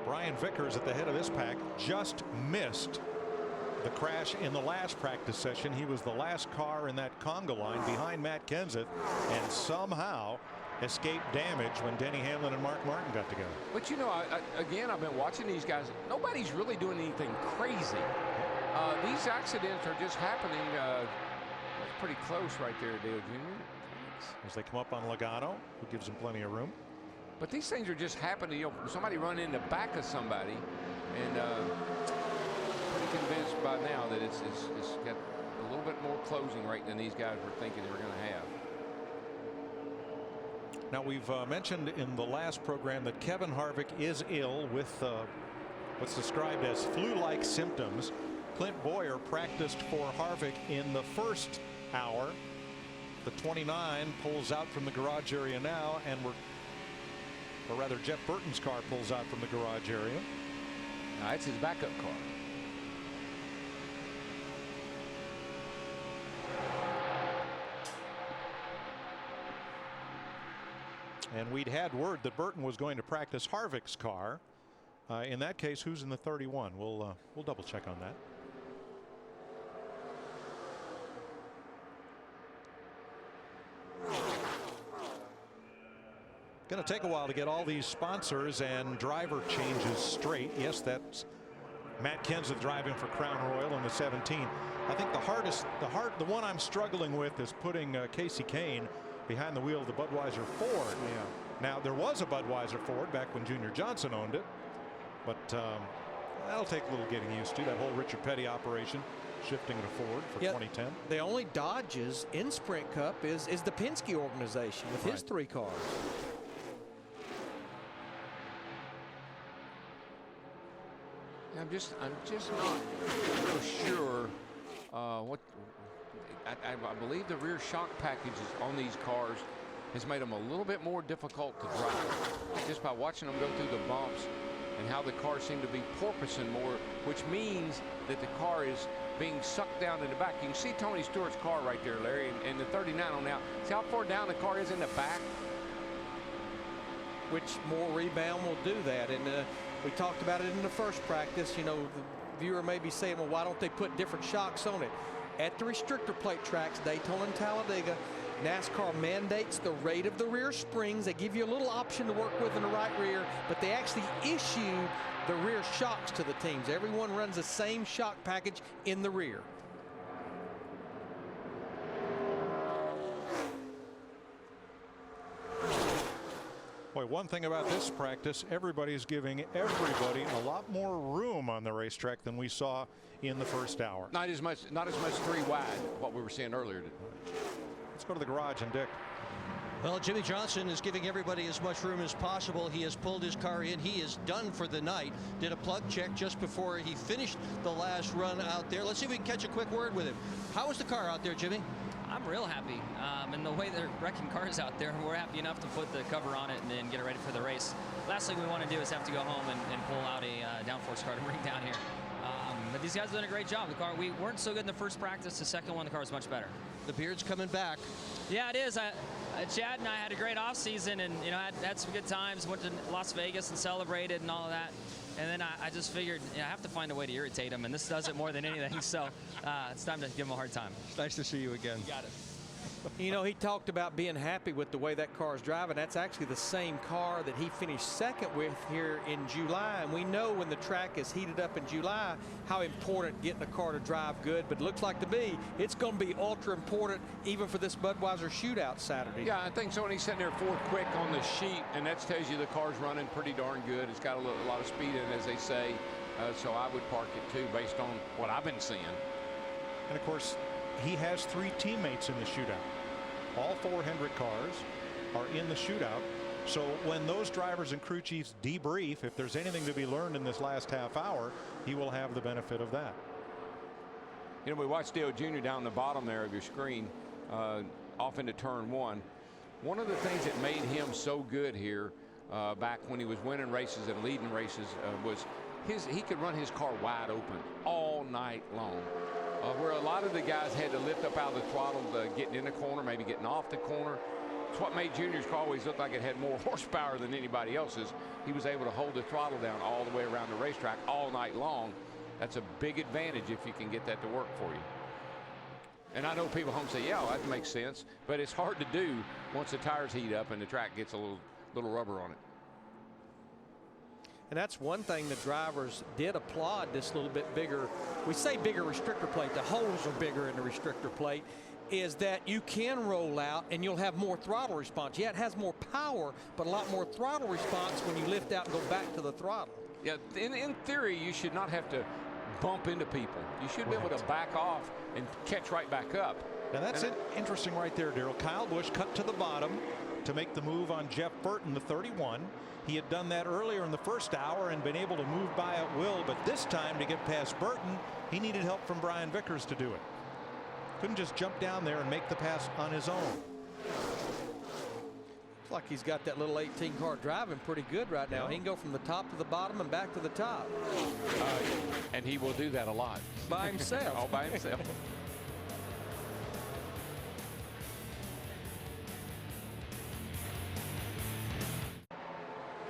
Brian Vickers at the head of this pack just missed the crash in the last practice session. He was the last car in that conga line behind Matt Kenseth, and somehow escaped damage when Denny Hamlin and Mark Martin got together. But you know, again, I've been watching these guys. Nobody's really doing anything crazy. These accidents are just happening. That's pretty close right there, Dale Jr. As they come up on Logano, who gives him plenty of room. But these things are just happening. You know, somebody run in the back of somebody, and pretty convinced by now that it's got a little bit more closing rate than these guys were thinking they were going to have. Now, we've mentioned in the last program that Kevin Harvick is ill with what's described as flu-like symptoms. Clint Boyer practiced for Harvick in the first hour. The 29 pulls out from the garage area now, and or rather Jeff Burton's car pulls out from the garage area. Now, that's his backup car. And we'd had word that Burton was going to practice Harvick's car. In that case, who's in the 31? We'll double check on that. Going to take a while to get all these sponsors and driver changes straight. Yes, that's Matt Kenseth driving for Crown Royal in the 17. I think the one I'm struggling with is putting Casey Kane behind the wheel of the Budweiser Ford. Yeah. Now, there was a Budweiser Ford back when Junior Johnson owned it, but that'll take a little getting used to, that whole Richard Petty operation, shifting to Ford for 2010. The only Dodges in Sprint Cup is the Penske organization with his 3 cars. I'm just not so sure what. I believe the rear shock packages on these cars has made them a little bit more difficult to drive, just by watching them go through the bumps and how the cars seem to be porpoising more, which means that the car is being sucked down in the back. You can see Tony Stewart's car right there, Larry, and the 39 on out. See how far down the car is in the back? Which more rebound will do that. And we talked about it in the first practice. You know, the viewer may be saying, well, why don't they put different shocks on it? At the restrictor plate tracks, Daytona and Talladega, NASCAR mandates the rate of the rear springs. They give you a little option to work with in the right rear, but they actually issue the rear shocks to the teams. Everyone runs the same shock package in the rear. Boy, Boy, one thing about this practice, everybody's giving everybody a lot more room on the racetrack than we saw in the first hour. Not as much 3 wide, what we were seeing earlier. Let's go to the garage and Dick. Well, Jimmy Johnson is giving everybody as much room as possible. He has pulled his car in. He is done for the night. Did a plug check just before he finished the last run out there. Let's see if we can catch a quick word with him. How was the car out there, Jimmy? I'm real happy. And the way they're wrecking cars out there, we're happy enough to put the cover on it and then get it ready for the race. Last thing we want to do is have to go home and pull out a downforce car to bring down here. But these guys have done a great job. The car, we weren't so good in the first practice. The second one, the car was much better. The beard's coming back. Yeah, it is. Chad and I had a great off season, and had some good times. Went to Las Vegas and celebrated and all of that. And then I just figured I have to find a way to irritate him, and this does it more than anything. So it's time to give him a hard time. Nice to see you again. You got it. You know, he talked about being happy with the way that car is driving. That's actually the same car that he finished second with here in July. And we know when the track is heated up in July how important getting a car to drive good. But it looks like to me it's going to be ultra important even for this Budweiser Shootout Saturday. Yeah, I think so. And he's sitting there 4 quick on the sheet, and that tells you the car's running pretty darn good. It's got a lot of speed in it, as they say. So I would park it too, based on what I've been seeing. And of course, he has 3 teammates in the shootout. All 4 Hendrick cars are in the shootout. So when those drivers and crew chiefs debrief, if there's anything to be learned in this last half hour, he will have the benefit of that. You know, we watched Dale Jr. down the bottom there of your screen, off into turn 1. One of the things that made him so good here back when he was winning races and leading races was he could run his car wide open all night long. Where a lot of the guys had to lift up out of the throttle, getting in the corner, maybe getting off the corner. It's what made Junior's car always look like it had more horsepower than anybody else's. He was able to hold the throttle down all the way around the racetrack all night long. That's a big advantage if you can get that to work for you. And I know people home say, yeah, that makes sense, but it's hard to do once the tires heat up and the track gets a little rubber on it. And that's one thing the drivers did applaud this little bit bigger. We say bigger restrictor plate. The holes are bigger in the restrictor plate. Is that you can roll out and you'll have more throttle response. Yeah, it has more power, but a lot more throttle response when you lift out and go back to the throttle. Yeah, in theory, you should not have to bump into people. You should be able to back off and catch right back up. Now that's interesting right there, Darrell. Kyle Busch cut to the bottom to make the move on Jeff Burton, the 31. He had done that earlier in the first hour and been able to move by at will, but this time to get past Burton, he needed help from Brian Vickers to do it. Couldn't just jump down there and make the pass on his own. Looks like he's got that little 18 car driving pretty good right now. He can go from the top to the bottom and back to the top. And he will do that a lot. By himself. All by himself.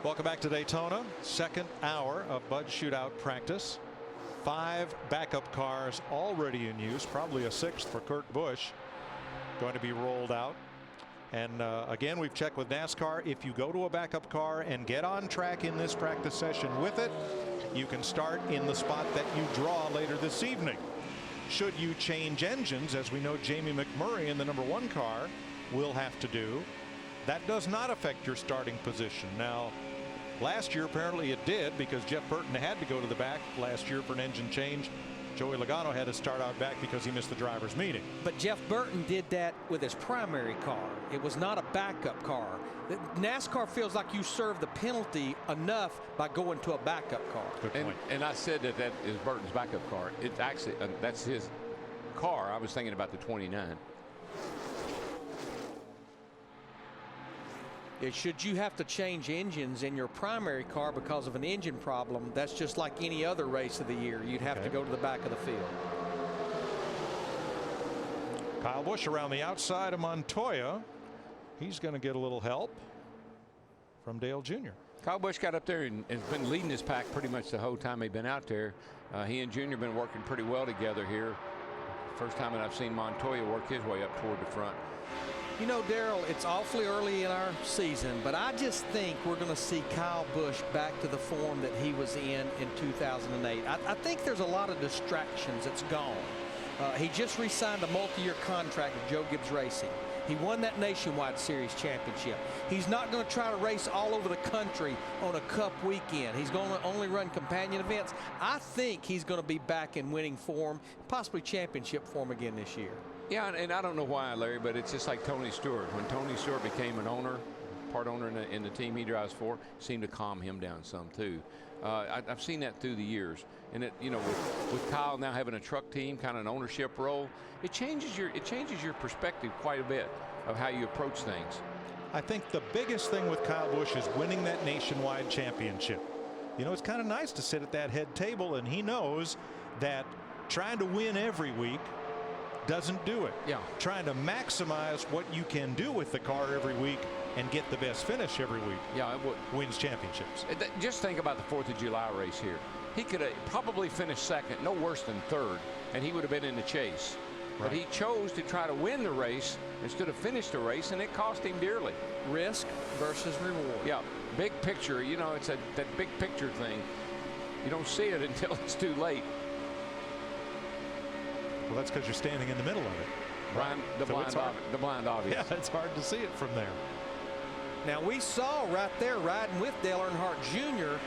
Welcome back to Daytona. Second hour of Bud Shootout practice. 5 backup cars already in use. Probably a 6th for Kurt Busch going to be rolled out. And again, we've checked with NASCAR. If you go to a backup car and get on track in this practice session with it, you can start in the spot that you draw later this evening. Should you change engines, as we know Jamie McMurray in the #1 car will have to do, that does not affect your starting position. Now, last year apparently it did, because Jeff Burton had to go to the back last year for an engine change. Joey Logano had to start out back because he missed the driver's meeting. But Jeff Burton did that with his primary car. It was not a backup car. NASCAR feels like you serve the penalty enough by going to a backup car. Good point. And I said that is Burton's backup car. It's actually that's his car. I was thinking about the 29. Should you have to change engines in your primary car because of an engine problem, that's just like any other race of the year. You'd have to go to the back of the field. Kyle Busch around the outside of Montoya. He's going to get a little help from Dale Jr. Kyle Busch got up there and has been leading his pack pretty much the whole time he's been out there. He and Jr. have been working pretty well together here. First time that I've seen Montoya work his way up toward the front. You know, Darrell, it's awfully early in our season, but I just think we're going to see Kyle Busch back to the form that he was in 2008. I think there's a lot of distractions that's gone. He just re-signed a multi-year contract with Joe Gibbs Racing. He won that Nationwide Series championship. He's not going to try to race all over the country on a Cup weekend. He's going to only run companion events. I think he's going to be back in winning form, possibly championship form again this year. Yeah, and I don't know why, Larry, but it's just like Tony Stewart. When Tony Stewart became an owner, part owner in the team he drives for, seemed to calm him down some too. I've seen that through the years, and with Kyle now having a truck team, kind of an ownership role, it changes your perspective quite a bit of how you approach things. I think the biggest thing with Kyle Busch is winning that Nationwide championship. You know, it's kind of nice to sit at that head table, and he knows that trying to win every week doesn't do it. Yeah. Trying to maximize what you can do with the car every week and get the best finish every week. Yeah, it would. Wins championships. Just think about the 4th of July race here. He could have probably finished second, no worse than third, and he would have been in the chase. But he chose to try to win the race instead of finish the race, and it cost him dearly. Risk versus reward. Yeah, big picture. You know, it's that big picture thing. You don't see it until it's too late. Well, that's because you're standing in the middle of it. The blind obvious. Yeah, it's hard to see it from there. Now, we saw right there riding with Dale Earnhardt Jr.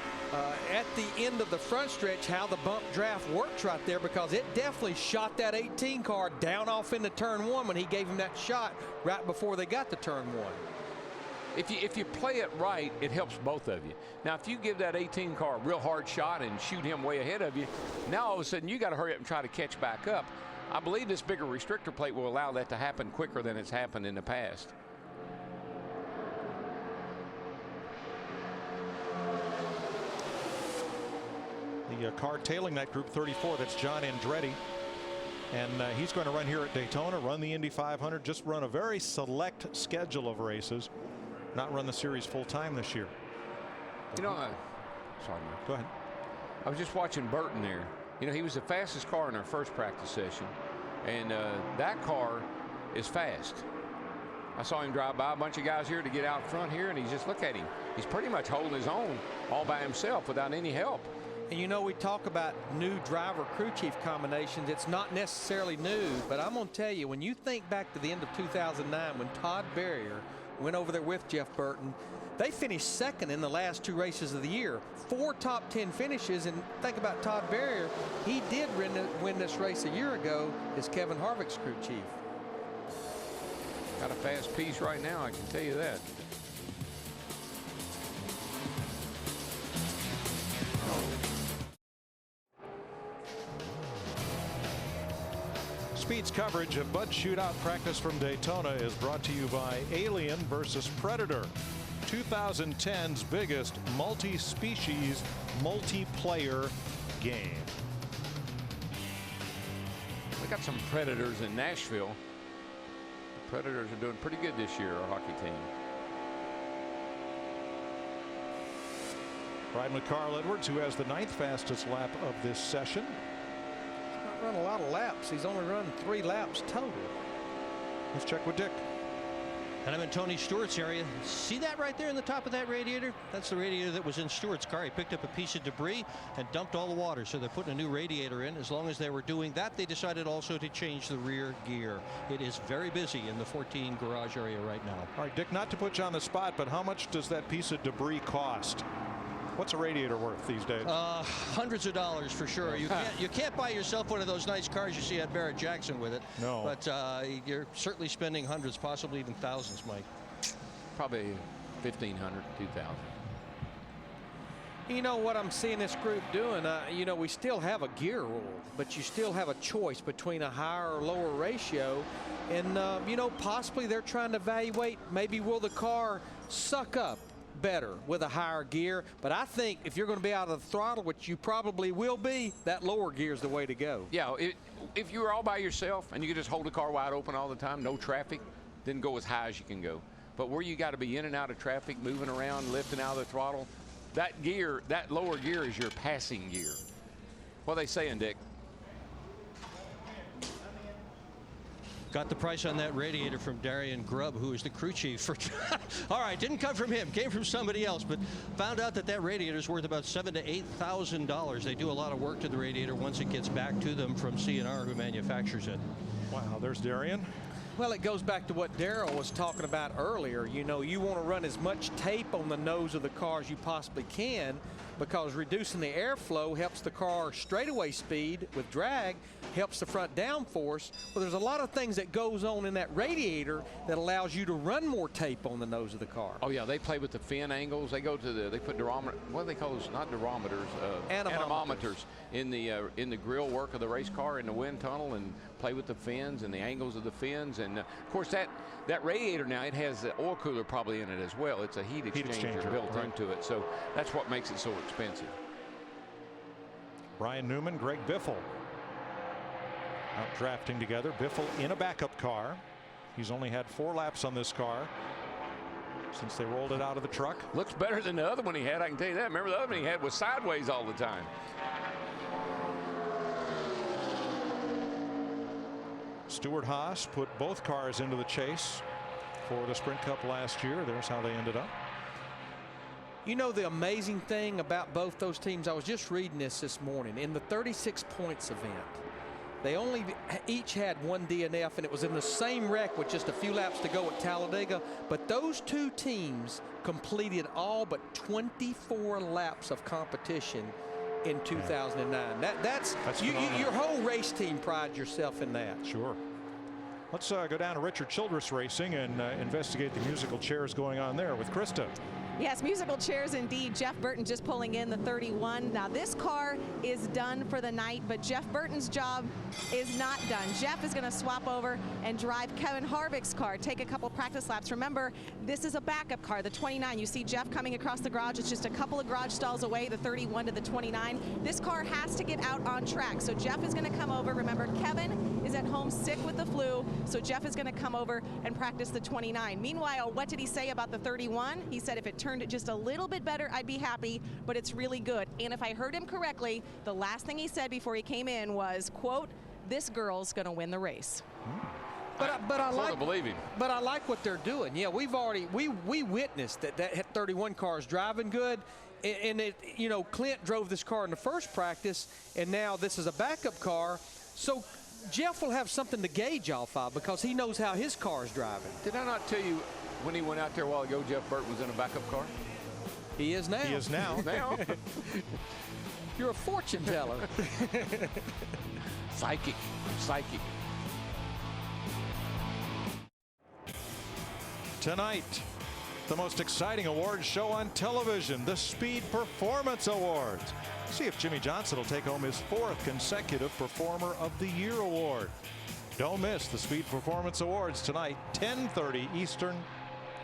At the end of the front stretch how the bump draft works right there, because it definitely shot that 18 car down off into turn 1 when he gave him that shot right before they got to turn 1. If you play it right, it helps both of you. Now, if you give that 18 car a real hard shot and shoot him way ahead of you, now all of a sudden you got to hurry up and try to catch back up. I believe this bigger restrictor plate will allow that to happen quicker than it's happened in the past. The car tailing that group 34, that's John Andretti. And he's going to run here at Daytona, run the Indy 500, just run a very select schedule of races, not run the series full time this year. You know, sorry, Mike. Go ahead. I was just watching Burton there. You know, he was the fastest car in our first practice session, and that car is fast. I saw him drive by a bunch of guys here to get out front here, and look at him. He's pretty much holding his own all by himself without any help. And you know, we talk about new driver crew chief combinations. It's not necessarily new, but I'm going to tell you, when you think back to the end of 2009 when Todd Berrier went over there with Jeff Burton, they finished second in the last 2 races of the year. 4 top 10 finishes, and think about Todd Berrier. He did win this race a year ago as Kevin Harvick's crew chief. Got a fast piece right now, I can tell you that. Speed's coverage of Bud Shootout practice from Daytona is brought to you by Alien versus Predator, 2010's biggest multi-species multiplayer game. We got some Predators in Nashville. The Predators are doing pretty good this year, our hockey team. Riding with Carl Edwards, who has the 9th fastest lap of this session. Run a lot of laps. He's only run 3 laps total. Let's check with Dick. And I'm in Tony Stewart's area. See that right there in the top of that radiator? That's the radiator that was in Stewart's car. He picked up a piece of debris and dumped all the water. So they're putting a new radiator in. As long as they were doing that, they decided also to change the rear gear. It is very busy in the 14 garage area right now. All right, Dick, not to put you on the spot, but how much does that piece of debris cost? What's a radiator worth these days? Hundreds of dollars for sure. You can't buy yourself one of those nice cars you see at Barrett Jackson with it. No. But you're certainly spending hundreds, possibly even thousands, Mike. Probably 1,500, 2,000. You know what I'm seeing this group doing? You know, we still have a gear rule, but you still have a choice between a higher or lower ratio. And, you know, possibly they're trying to evaluate maybe will the car suck up better with a higher gear. But I think if you're going to be out of the throttle, which you probably will be, that lower gear is the way to go. Yeah, if you were all by yourself and you could just hold the car wide open all the time, no traffic, then go as high as you can go. But where you got to be in and out of traffic, moving around, lifting out of the throttle, that gear, that lower gear is your passing gear. What are they saying, Dick? Got the price on that radiator from Darian Grubb, who is the crew chief for. All right, didn't come from him, came from somebody else, but found out that radiator is worth about $7,000 to $8,000. They do a lot of work to the radiator once it gets back to them from CNR, who manufactures it. Wow, there's Darian. Well, it goes back to what Darrell was talking about earlier. You know, you want to run as much tape on the nose of the car as you possibly can, because reducing the airflow helps the car straightaway speed with drag, helps the front downforce. Well, there's a lot of things that goes on in that radiator that allows you to run more tape on the nose of the car. Oh yeah, they play with the fin angles. They go to they put durometer, what do they call those? Not durometers, anemometers in the grill work of the race car in the wind tunnel, and play with the fins and the angles of the fins. And of course that radiator now, it has the oil cooler probably in it as well. It's a heat exchanger built into it, so that's what makes it so expensive. Ryan Newman, Greg Biffle out drafting together. Biffle in a backup car. He's only had 4 laps on this car since they rolled it out of the truck. Looks better than the other one he had, I can tell you that. Remember, the other one he had was sideways all the time. Stewart Haas put both cars into the chase for the Sprint Cup last year. There's how they ended up. You know the amazing thing about both those teams, I was just reading this morning. In the 36 points event, they only each had 1 DNF, and it was in the same wreck with just a few laps to go at Talladega. But those 2 teams completed all but 24 laps of competition in 2009. That's your whole race team prides yourself in that. Sure. Let's go down to Richard Childress Racing and investigate the musical chairs going on there with Krista. Yes, musical chairs indeed. Jeff Burton just pulling in the 31. Now this car is done for the night, but Jeff Burton's job is not done. Jeff is going to swap over and drive Kevin Harvick's car, take a couple practice laps. Remember, this is a backup car, the 29. You see Jeff coming across the garage. It's just a couple of garage stalls away, the 31 to the 29. This car has to get out on track, so Jeff is going to come over. Remember, Kevin is at home sick with the flu, so Jeff is going to come over and practice the 29. Meanwhile, what did he say about the 31? He said if it turned just a little bit better, I'd be happy, but it's really good. And if I heard him correctly, the last thing he said before he came in was, quote, "This girl's going to win the race." But I like believe him. But I like what they're doing. Yeah, we witnessed that 31 car is driving good, and it, you know, Clint drove this car in the first practice, and now this is a backup car. So Jeff will have something to gauge off of because he knows how his car is driving. Did I not tell you when he went out there a while ago, Jeff Burton was in a backup car? He is now. He is now. You're a fortune teller. Psychic. Tonight, the most exciting awards show on television, the Speed Performance Awards. See if Jimmy Johnson will take home his 4th consecutive Performer of the Year award. Don't miss the Speed Performance Awards tonight, 10:30 Eastern,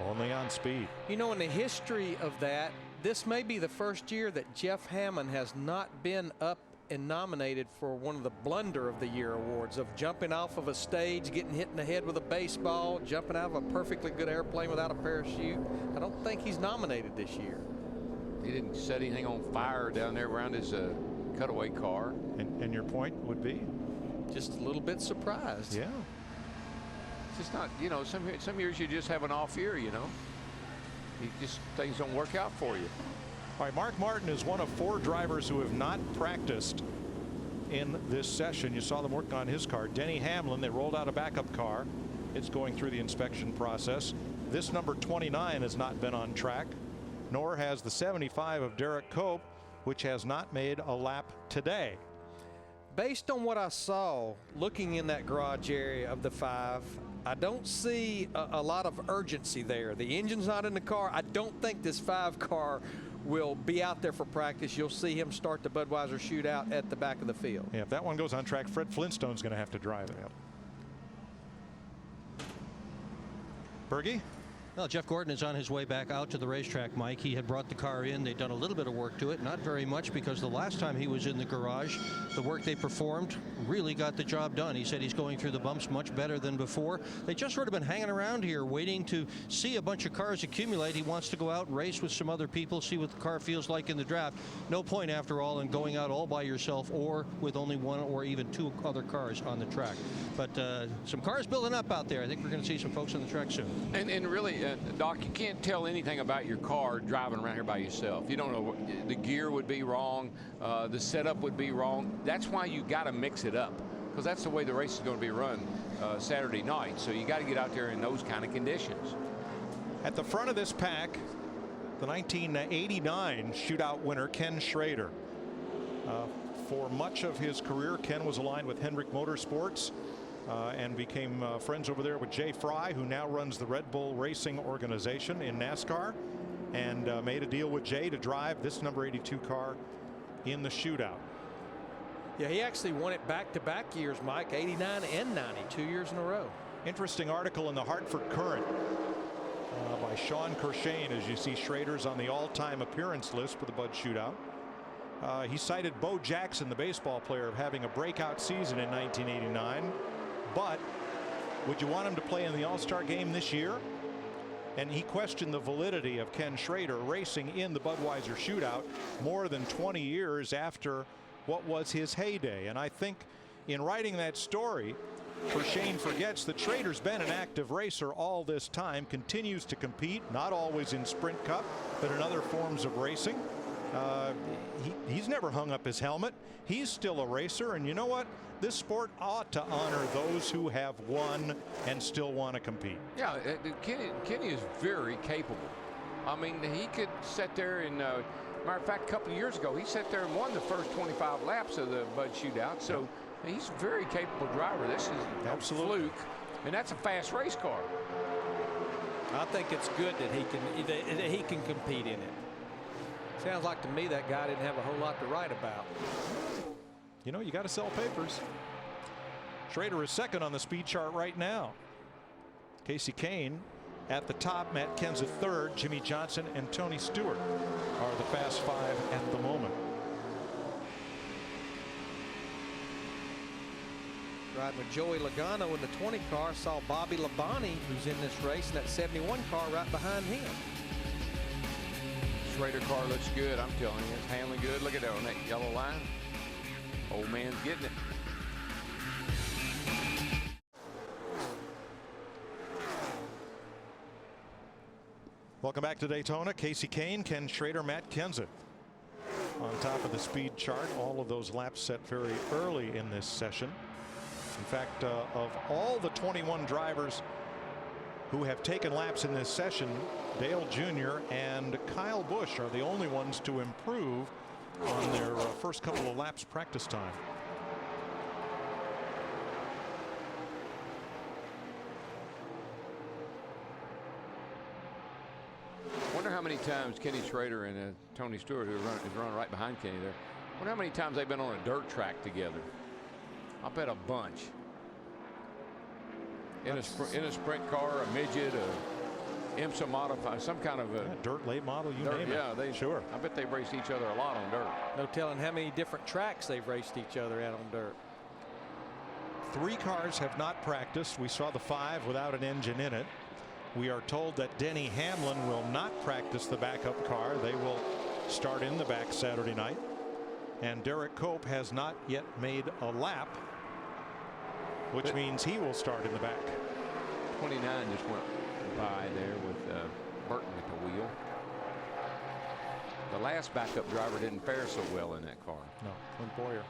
only on Speed. You know, in the history of that, this may be the first year that Jeff Hammond has not been up and nominated for one of the Blunder of the Year awards, of jumping off of a stage, getting hit in the head with a baseball, jumping out of a perfectly good airplane without a parachute. I don't think he's nominated this year. He didn't set anything on fire down there around his cutaway car. And your point would be? Just a little bit surprised. Yeah. It's just not, you know, some years you just have an off year, you know. Things don't work out for you. All right, Mark Martin is one of 4 drivers who have not practiced in this session. You saw them working on his car. Denny Hamlin, they rolled out a backup car. It's going through the inspection process. This number 29 has not been on track, nor has the 75 of Derek Cope, which has not made a lap today. Based on what I saw looking in that garage area of the 5, I don't see a lot of urgency there. The engine's not in the car. I don't think this 5 car will be out there for practice. You'll see him start the Budweiser Shootout at the back of the field. Yeah, if that one goes on track, Fred Flintstone's going to have to drive it. Berge? Well, Jeff Gordon is on his way back out to the racetrack, Mike. He had brought the car in. They'd done a little bit of work to it, not very much, because the last time he was in the garage, the work they performed really got the job done. He said he's going through the bumps much better than before. They just sort of been hanging around here waiting to see a bunch of cars accumulate. He wants to go out and race with some other people, see what the car feels like in the draft. No point, after all, in going out all by yourself or with only 1 or even 2 other cars on the track. But some cars building up out there. I think we're going to see some folks on the track soon. And really, Doc, you can't tell anything about your car driving around here by yourself. You don't know, the gear would be wrong, the setup would be wrong. That's why you got to mix it up. because that's the way the race is going to be run Saturday night. So you got to get out there in those kind of conditions. At the front of this pack, the 1989 Shootout winner Ken Schrader. For much of his career, Ken was aligned with Hendrick Motorsports and became friends over there with Jay Fry, who now runs the Red Bull Racing organization in NASCAR, and made a deal with Jay to drive this number 82 car in the Shootout. Yeah, he actually won it back-to-back years, Mike, 89 and 90, 2 years in a row. Interesting article in the Hartford Courant by Sean Kershane, as you see Schrader's on the all-time appearance list for the Bud Shootout. He cited Bo Jackson, the baseball player, of having a breakout season in 1989. But would you want him to play in the All-Star game this year? And he questioned the validity of Ken Schrader racing in the Budweiser Shootout more than 20 years after what was his heyday. And I think in writing that story, Kershane forgets that Schrader's been an active racer all this time, continues to compete, not always in Sprint Cup, but in other forms of racing. He's never hung up his helmet. He's still a racer, and you know what? This sport ought to honor those who have won and still want to compete. Yeah, Kenny is very capable. I mean, he could sit there and, matter of fact, a couple of years ago, he sat there and won the first 25 laps of the Bud Shootout. So he's a very capable driver. This is absolutely fluke, and that's a fast race car. I think it's good that he can compete in it. Sounds like to me that guy didn't have a whole lot to write about. You know, you got to sell papers. Schrader is second on the speed chart right now. Casey Kane at the top, Matt Kenseth third, Jimmy Johnson and Tony Stewart are the Fast Five at the moment. Riding with Joey Logano in the 20 car, saw Bobby Labonte, who's in this race, in that 71 car right behind him. Schrader car looks good, I'm telling you. It's handling good. Look at that on that yellow line. Old man's getting it. Welcome back to Daytona. Casey Kane, Ken Schrader, Matt Kenseth on top of the speed chart. All of those laps set very early in this session. In fact, of all the 21 drivers who have taken laps in this session, Dale Jr. and Kyle Busch are the only ones to improve on their first couple of laps practice time. Wonder how many times Kenny Schrader and Tony Stewart, who is running right behind Kenny there, wonder how many times they've been on a dirt track together. I bet a bunch. In a sprint car, a midget, a IMSA modified, some kind of a dirt late model, you name it. Yeah, sure. I bet they've raced each other a lot on dirt. No telling how many different tracks they've raced each other at on dirt. 3 cars have not practiced. We saw the 5 without an engine in it. We are told that Denny Hamlin will not practice the backup car. They will start in the back Saturday night. And Derek Cope has not yet made a lap, which means he will start in the back. 29 just went by there with Burton at the wheel. The last backup driver didn't fare so well in that car. No, Clint Boyer.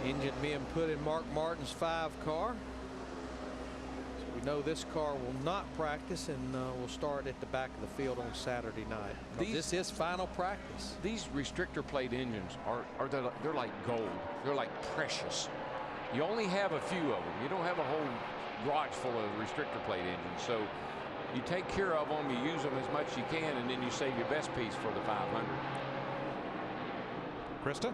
Engine being put in Mark Martin's 5 car. So we know this car will not practice and will start at the back of the field on Saturday night. This is final practice. These restrictor plate engines they're like gold. They're like precious. You only have a few of them. You don't have a whole garage full of restrictor plate engines. So you take care of them, you use them as much as you can, and then you save your best piece for the 500. Krista?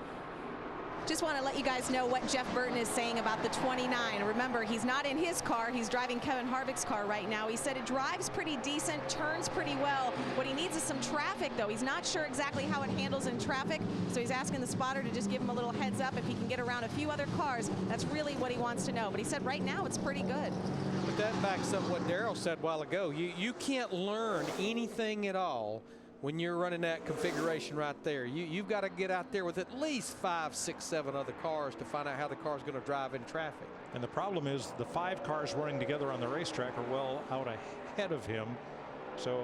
Just want to let you guys know what Jeff Burton is saying about the 29. Remember, he's not in his car. He's driving Kevin Harvick's car right now. He said it drives pretty decent, turns pretty well. What he needs is some traffic, though. He's not sure exactly how it handles in traffic, so he's asking the spotter to just give him a little heads up if he can get around a few other cars. That's really what he wants to know. But he said right now it's pretty good. But that backs up what Darrell said a while ago. You can't learn anything at all when you're running that configuration right there. You've got to get out there with at least 5, 6, 7 other cars to find out how the car's going to drive in traffic. And the problem is the 5 cars running together on the racetrack are well out ahead of him So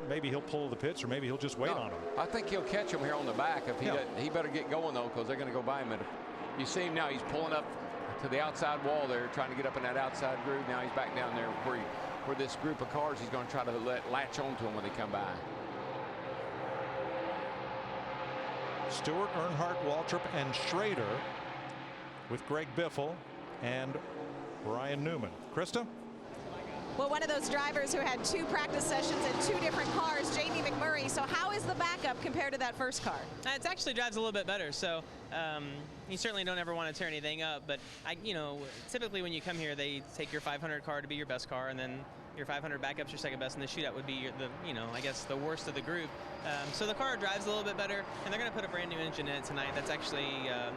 maybe he'll pull the pits, or maybe he'll just wait on him. I think he'll catch him here on the back. If he doesn't, he better get going though, because they're going to go by him. And you see him now; he's pulling up to the outside wall there, trying to get up in that outside groove. Now he's back down there where this group of cars. He's going to try to latch onto them when they come by. Stewart, Earnhardt, Waltrip, and Schrader, with Greg Biffle and Ryan Newman. Krista? Well, one of those drivers who had 2 practice sessions in 2 different cars, Jamie McMurray. So how is the backup compared to that first car? It actually drives a little bit better. So you certainly don't ever want to tear anything up. But typically when you come here, they take your 500 car to be your best car, and then your 500 backup's your second best, and the shootout would be I guess the worst of the group. So the car drives a little bit better, and they're going to put a brand new engine in it tonight. That's actually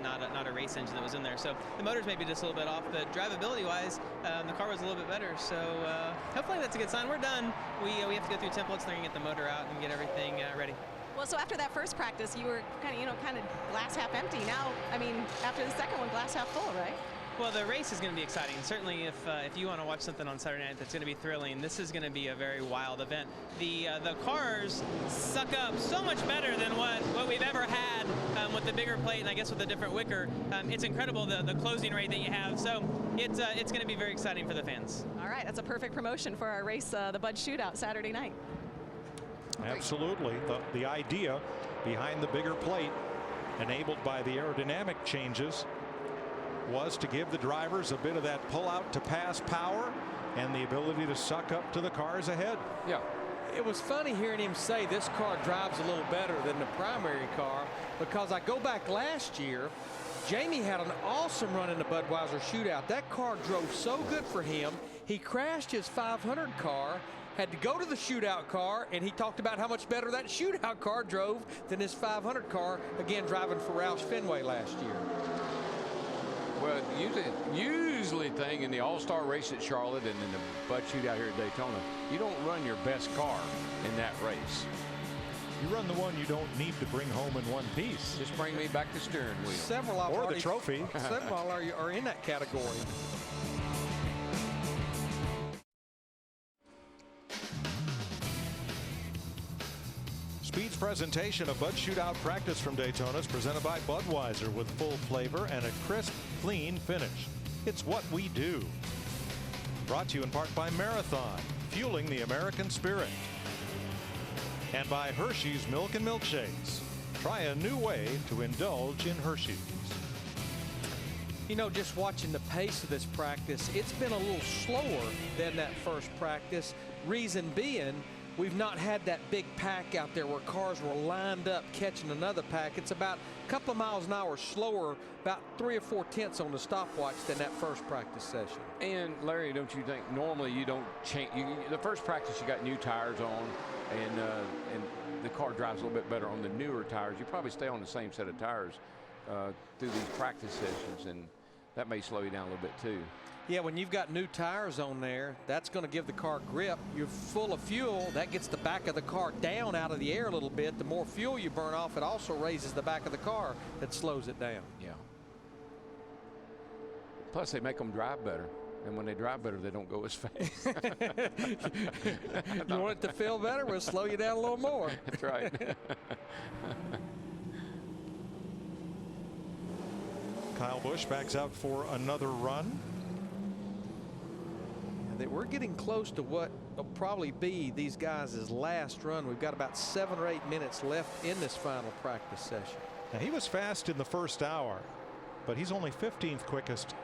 not a race engine that was in there. So the motor's maybe just a little bit off, but drivability-wise, the car was a little bit better. So hopefully that's a good sign. We're done. We have to go through templates. They're going to get the motor out and get everything ready. Well, so after that first practice, you were kind of glass half empty. Now, I mean, after the second one, glass half full, right? Well, the race is going to be exciting. Certainly, if you want to watch something on Saturday night that's going to be thrilling, this is going to be a very wild event. The cars suck up so much better than what we've ever had with the bigger plate, and I guess with the different wicker. It's incredible the closing rate that you have. So it's going to be very exciting for the fans. All right, that's a perfect promotion for our race, the Bud Shootout Saturday night. Absolutely. The idea behind the bigger plate, enabled by the aerodynamic changes, was to give the drivers a bit of that pull out to pass power and the ability to suck up to the cars ahead. Yeah. It was funny hearing him say this car drives a little better than the primary car, because I go back last year, Jamie had an awesome run in the Budweiser Shootout. That car drove so good for him. He crashed his 500 car, had to go to the Shootout car, and he talked about how much better that Shootout car drove than his 500 car, again driving for Roush Fenway last year. Well, usually thing in the All-Star race at Charlotte and in the Bud Shootout here at Daytona, you don't run your best car in that race. You run the one you don't need to bring home in one piece. Just bring me back the steering wheel. Several or the trophy. Several are in that category. Speed's presentation of Bud Shootout practice from Daytona is presented by Budweiser, with full flavor and a crisp, clean finish. It's what we do. Brought to you in part by Marathon, fueling the American spirit. And by Hershey's Milk and Milkshakes. Try a new way to indulge in Hershey's. You know, just watching the pace of this practice, it's been a little slower than that first practice. Reason being, we've not had that big pack out there where cars were lined up catching another pack. It's about a couple of miles an hour slower, about 3 or 4 tenths on the stopwatch than that first practice session. And Larry, don't you think normally you don't change? The first practice you got new tires on, and the car drives a little bit better on the newer tires. You probably stay on the same set of tires through these practice sessions, and that may slow you down a little bit too. Yeah, when you've got new tires on there, that's going to give the car grip. You're full of fuel. That gets the back of the car down out of the air a little bit. The more fuel you burn off, it also raises the back of the car. That slows it down. Yeah. Plus, they make them drive better. And when they drive better, they don't go as fast. You want it to feel better? We'll slow you down a little more. That's right. Kyle Busch backs out for another run. We're getting close to what will probably be these guys' last run. We've got about 7 or 8 minutes left in this final practice session. Now, he was fast in the first hour, but he's only 15th quickest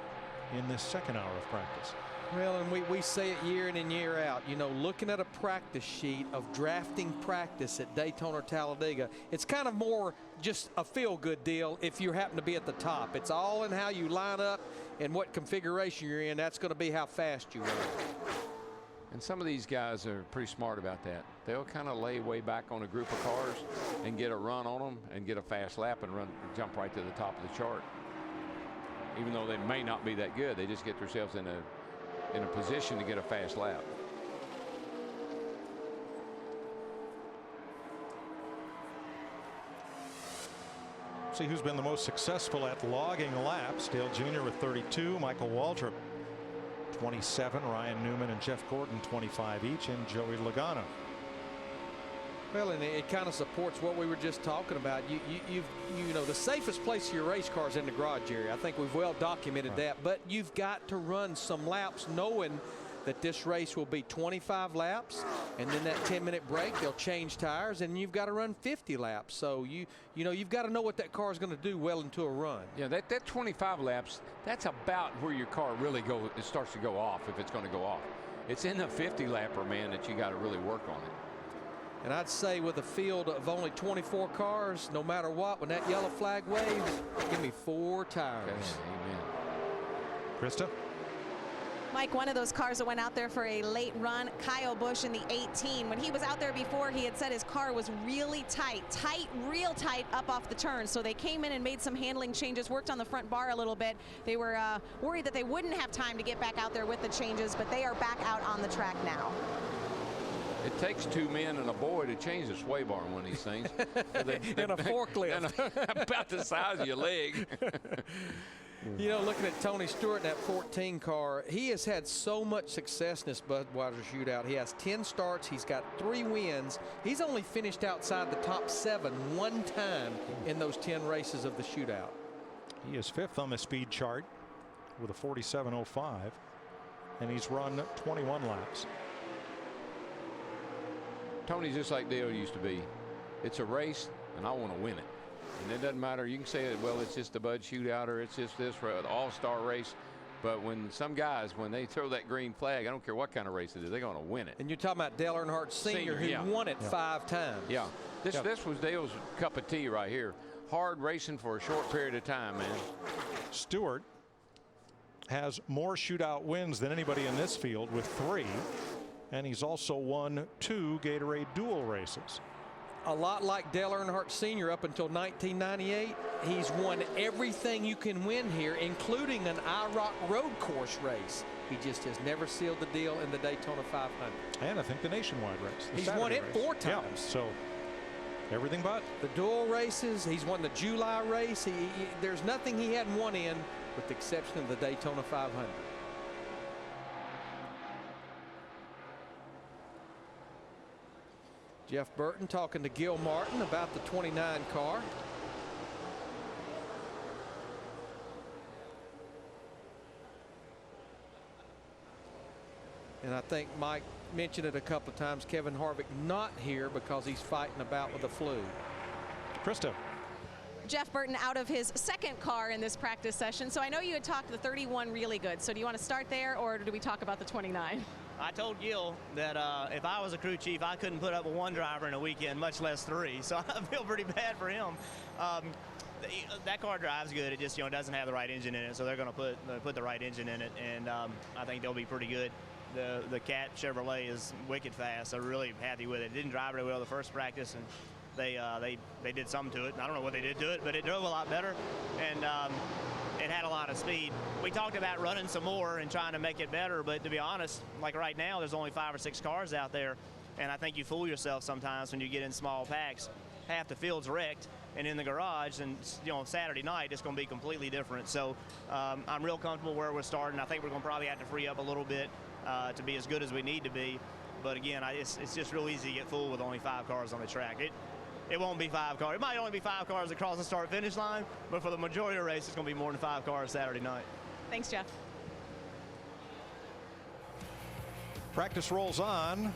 in this second hour of practice. Well, and we say it year in and year out. You know, looking at a practice sheet of drafting practice at Daytona or Talladega, it's kind of more just a feel-good deal if you happen to be at the top. It's all in how you line up and what configuration you're in. That's going to be how fast you run. And some of these guys are pretty smart about that. They'll kind of lay way back on a group of cars and get a run on them and get a fast lap and jump right to the top of the chart. Even though they may not be that good, they just get themselves in a position to get a fast lap. See who's been the most successful at logging laps. Dale Jr. with 32, Michael Waltrip 27, Ryan Newman and Jeff Gordon 25 each, and Joey Logano Well, and it kind of supports what we were just talking about. You know, the safest place for your race car is in the garage area. I think we've well documented that. But you've got to run some laps knowing that this race will be 25 laps, and then that 10-minute break, they'll change tires, and you've got to run 50 laps. So you know, you've got to know what that car is going to do well into a run. Yeah, that 25 laps, that's about where your car really it starts to go off, if it's going to go off. It's in the 50 lapper, man, that you got to really work on it. And I'd say with a field of only 24 cars, no matter what, when that yellow flag waves, give me 4 tires. Okay, amen. Krista? Mike, one of those cars that went out there for a late run, Kyle Busch in the 18. When he was out there before, he had said his car was really tight, real tight up off the turn. So they came in and made some handling changes, worked on the front bar a little bit. They were worried that they wouldn't have time to get back out there with the changes, but they are back out on the track now. It takes 2 men and a boy to change the sway bar on one of these things. And a forklift. About the size of your leg. You know, looking at Tony Stewart in that 14 car, he has had so much success in this Budweiser Shootout. He has 10 starts. He's got 3 wins. He's only finished outside the top 7 one time in those 10 races of the Shootout. He is 5th on the speed chart with a 47.05, and he's run 21 laps. Tony's just like Dale used to be. It's a race, and I want to win it. And it doesn't matter. You can say, well, it's just a Bud Shootout, or it's just this for an all-star race. But when some guys, when they throw that green flag, I don't care what kind of race it is, they're going to win it. And you're talking about Dale Earnhardt Sr., who won it 5 times. Yeah. This was Dale's cup of tea right here. Hard racing for a short period of time, man. Stewart has more shootout wins than anybody in this field with 3. And he's also won 2 Gatorade Dual races. A lot like Dale Earnhardt Sr. up until 1998, he's won everything you can win here, including an IROC road course race. He just has never sealed the deal in the Daytona 500. And I think the nationwide race. He's won it 4 times. Yeah, so everything but. The dual races, he's won the July race. There's nothing he hadn't won in, with the exception of the Daytona 500. Jeff Burton talking to Gil Martin about the 29 car. And I think Mike mentioned it a couple of times, Kevin Harvick not here because he's fighting about with the flu. Krista. Jeff Burton out of his 2nd car in this practice session. So I know you had talked the 31 really good. So do you want to start there, or do we talk about the 29? I told Gil that if I was a crew chief, I couldn't put up with 1 driver in a weekend, much less 3. So I feel pretty bad for him. That car drives good. It just doesn't have the right engine in it. So they're going to put the right engine in it, and I think they'll be pretty good. The Cat Chevrolet is wicked fast. I'm really happy with it. It didn't drive very well the first practice, and they did something to it. I don't know what they did to it, but it drove a lot better, and it had a lot of speed. We talked about running some more and trying to make it better, but to be honest, like right now, there's only 5 or 6 cars out there, and I think you fool yourself sometimes when you get in small packs. Half the field's wrecked, and in the garage, and Saturday night, it's going to be completely different. So I'm real comfortable where we're starting. I think we're going to probably have to free up a little bit to be as good as we need to be. But again, it's just real easy to get fooled with only 5 cars on the track. It won't be 5 cars. It might only be 5 cars across the start-finish line, but for the majority of the race, it's going to be more than 5 cars Saturday night. Thanks, Jeff. Practice rolls on.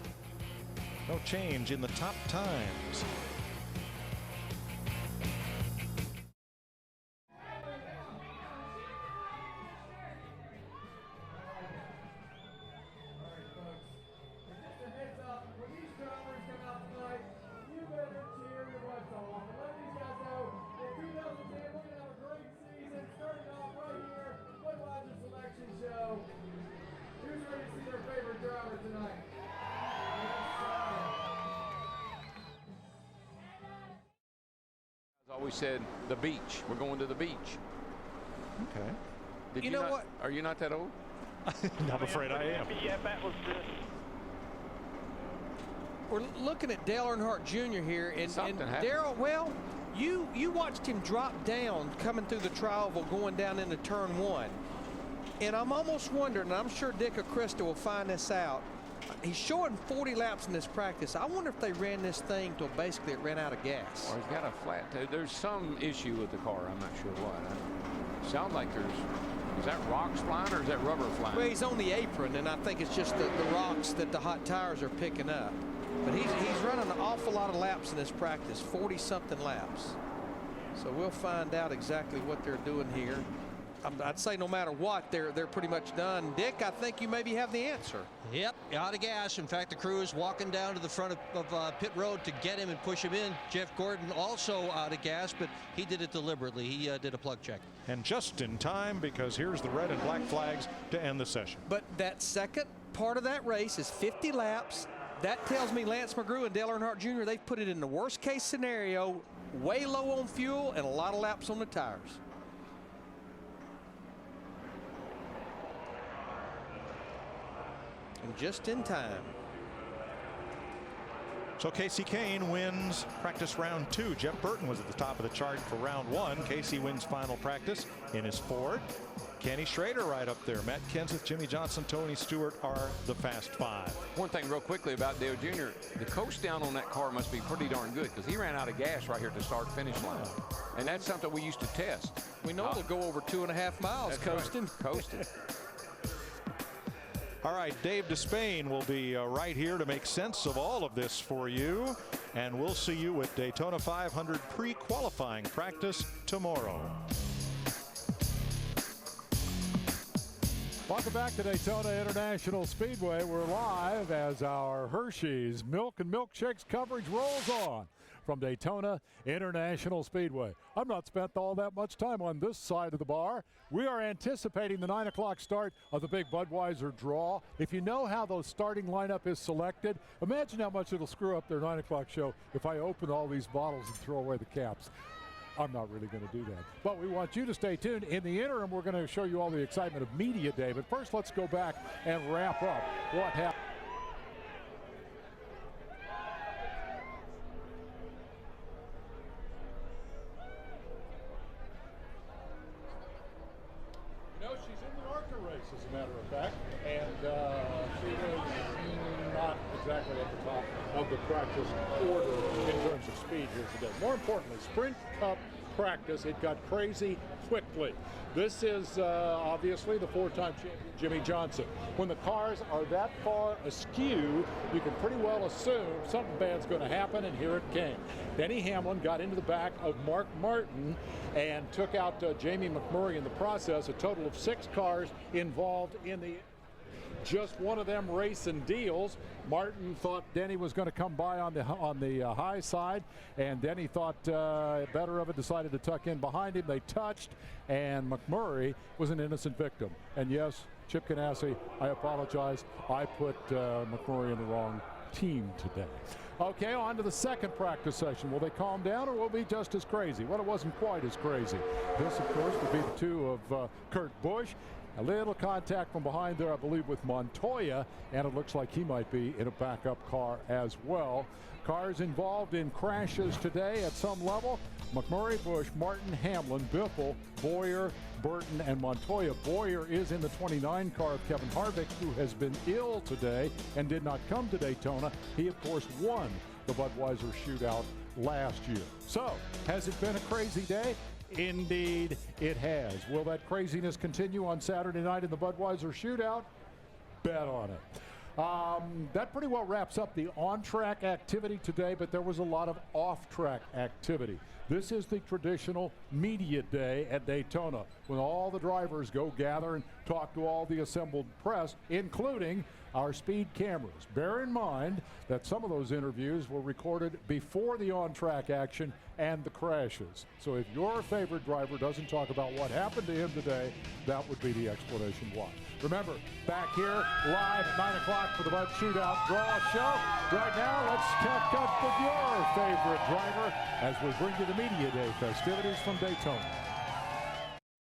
No change in the top times. Always said the beach. We're going to the beach. Okay. Did you know not, what? Are you not that old? I'm afraid I am. We're looking at Dale Earnhardt Jr. here, and Darrell, well, you watched him drop down coming through the tri-oval going down into turn 1. And I'm almost wondering, and I'm sure Dick O'Krista will find this out, He's showing 40 laps in this practice. I wonder if they ran this thing till basically it ran out of gas. Or he's got a flat. There's some issue with the car. I'm not sure what. Sounds like is that rocks flying or is that rubber flying? Well, he's on the apron, and I think it's just the rocks that the hot tires are picking up. But he's running an awful lot of laps in this practice, 40-something laps. So we'll find out exactly what they're doing here. I'd say no matter what, they're pretty much done. Dick, I think you maybe have the answer. Yep, out of gas. In fact, the crew is walking down to the front of pit road to get him and push him in. Jeff Gordon also out of gas, but he did it deliberately. He did a plug check. And just in time, because here's the red and black flags to end the session. But that second part of that race is 50 laps. That tells me Lance McGrew and Dale Earnhardt Jr., they've put it in the worst case scenario, way low on fuel and a lot of laps on the tires. And just in time. So Casey Kane wins practice round 2. Jeff Burton was at the top of the chart for round 1. Casey wins final practice in his Ford. Kenny Schrader right up there. Matt Kenseth, Jimmy Johnson, Tony Stewart are the Fast 5. One thing real quickly about Dale Jr., the coast down on that car must be pretty darn good because he ran out of gas right here at the start-finish line. And that's something we used to test. We know it'll go over 2.5 miles coasting. Right. Coasting. All right, Dave Despain will be right here to make sense of all of this for you. And we'll see you with Daytona 500 pre-qualifying practice tomorrow. Welcome back to Daytona International Speedway. We're live as our Hershey's Milk and Milkshakes coverage rolls on from Daytona International Speedway. I've not spent all that much time on this side of the bar. We are anticipating the 9 o'clock start of the big Budweiser draw. If you know how the starting lineup is selected, imagine how much it'll screw up their 9 o'clock show if I open all these bottles and throw away the caps. I'm not really going to do that. But we want you to stay tuned. In the interim, we're going to show you all the excitement of Media Day. But first, let's go back and wrap up what happened. You know, she's in the ARCA race, as a matter of fact. And she was not exactly at the top of the practice order in terms of speed here today. More importantly, Sprint Cup practice, it got crazy quickly. This is obviously the 4-time champion Jimmy Johnson. When the cars are that far askew, you can pretty well assume something bad's going to happen, and here it came. Denny Hamlin got into the back of Mark Martin and took out Jamie McMurray in the process. A total of 6 cars involved in the just one of them racing deals. Martin thought Denny was going to come by on the high side, and Denny thought better of it, decided to tuck in behind him. They touched, and McMurray was an innocent victim. And yes, Chip Ganassi, I apologize. I put McMurray in the wrong team today. Okay, on to the second practice session. Will they calm down, or will it be just as crazy? Well, it wasn't quite as crazy. This, of course, would be the 2 of Kurt Busch. A little contact from behind there, I believe, with Montoya, and it looks like he might be in a backup car as well. Cars involved in crashes today at some level: McMurray, Busch, Martin, Hamlin, Biffle, Boyer, Burton, and Montoya. Boyer is in the 29 car of Kevin Harvick, who has been ill today and did not come to Daytona. He, of course, won the Budweiser Shootout last year. So, has it been a crazy day? Indeed, it has. Will that craziness continue on Saturday night in the Budweiser Shootout? Bet on it. That pretty well wraps up the on-track activity today, but there was a lot of off-track activity. This is the traditional media day at Daytona, when all the drivers go gather and talk to all the assembled press, including our speed cameras. Bear in mind that some of those interviews were recorded before the on-track action and the crashes. So if your favorite driver doesn't talk about what happened to him today, that would be the explanation why. Remember, back here live at 9 o'clock for the Bud Shootout Draw Show. Right now, let's catch up with your favorite driver as we bring you the Media Day festivities from Daytona.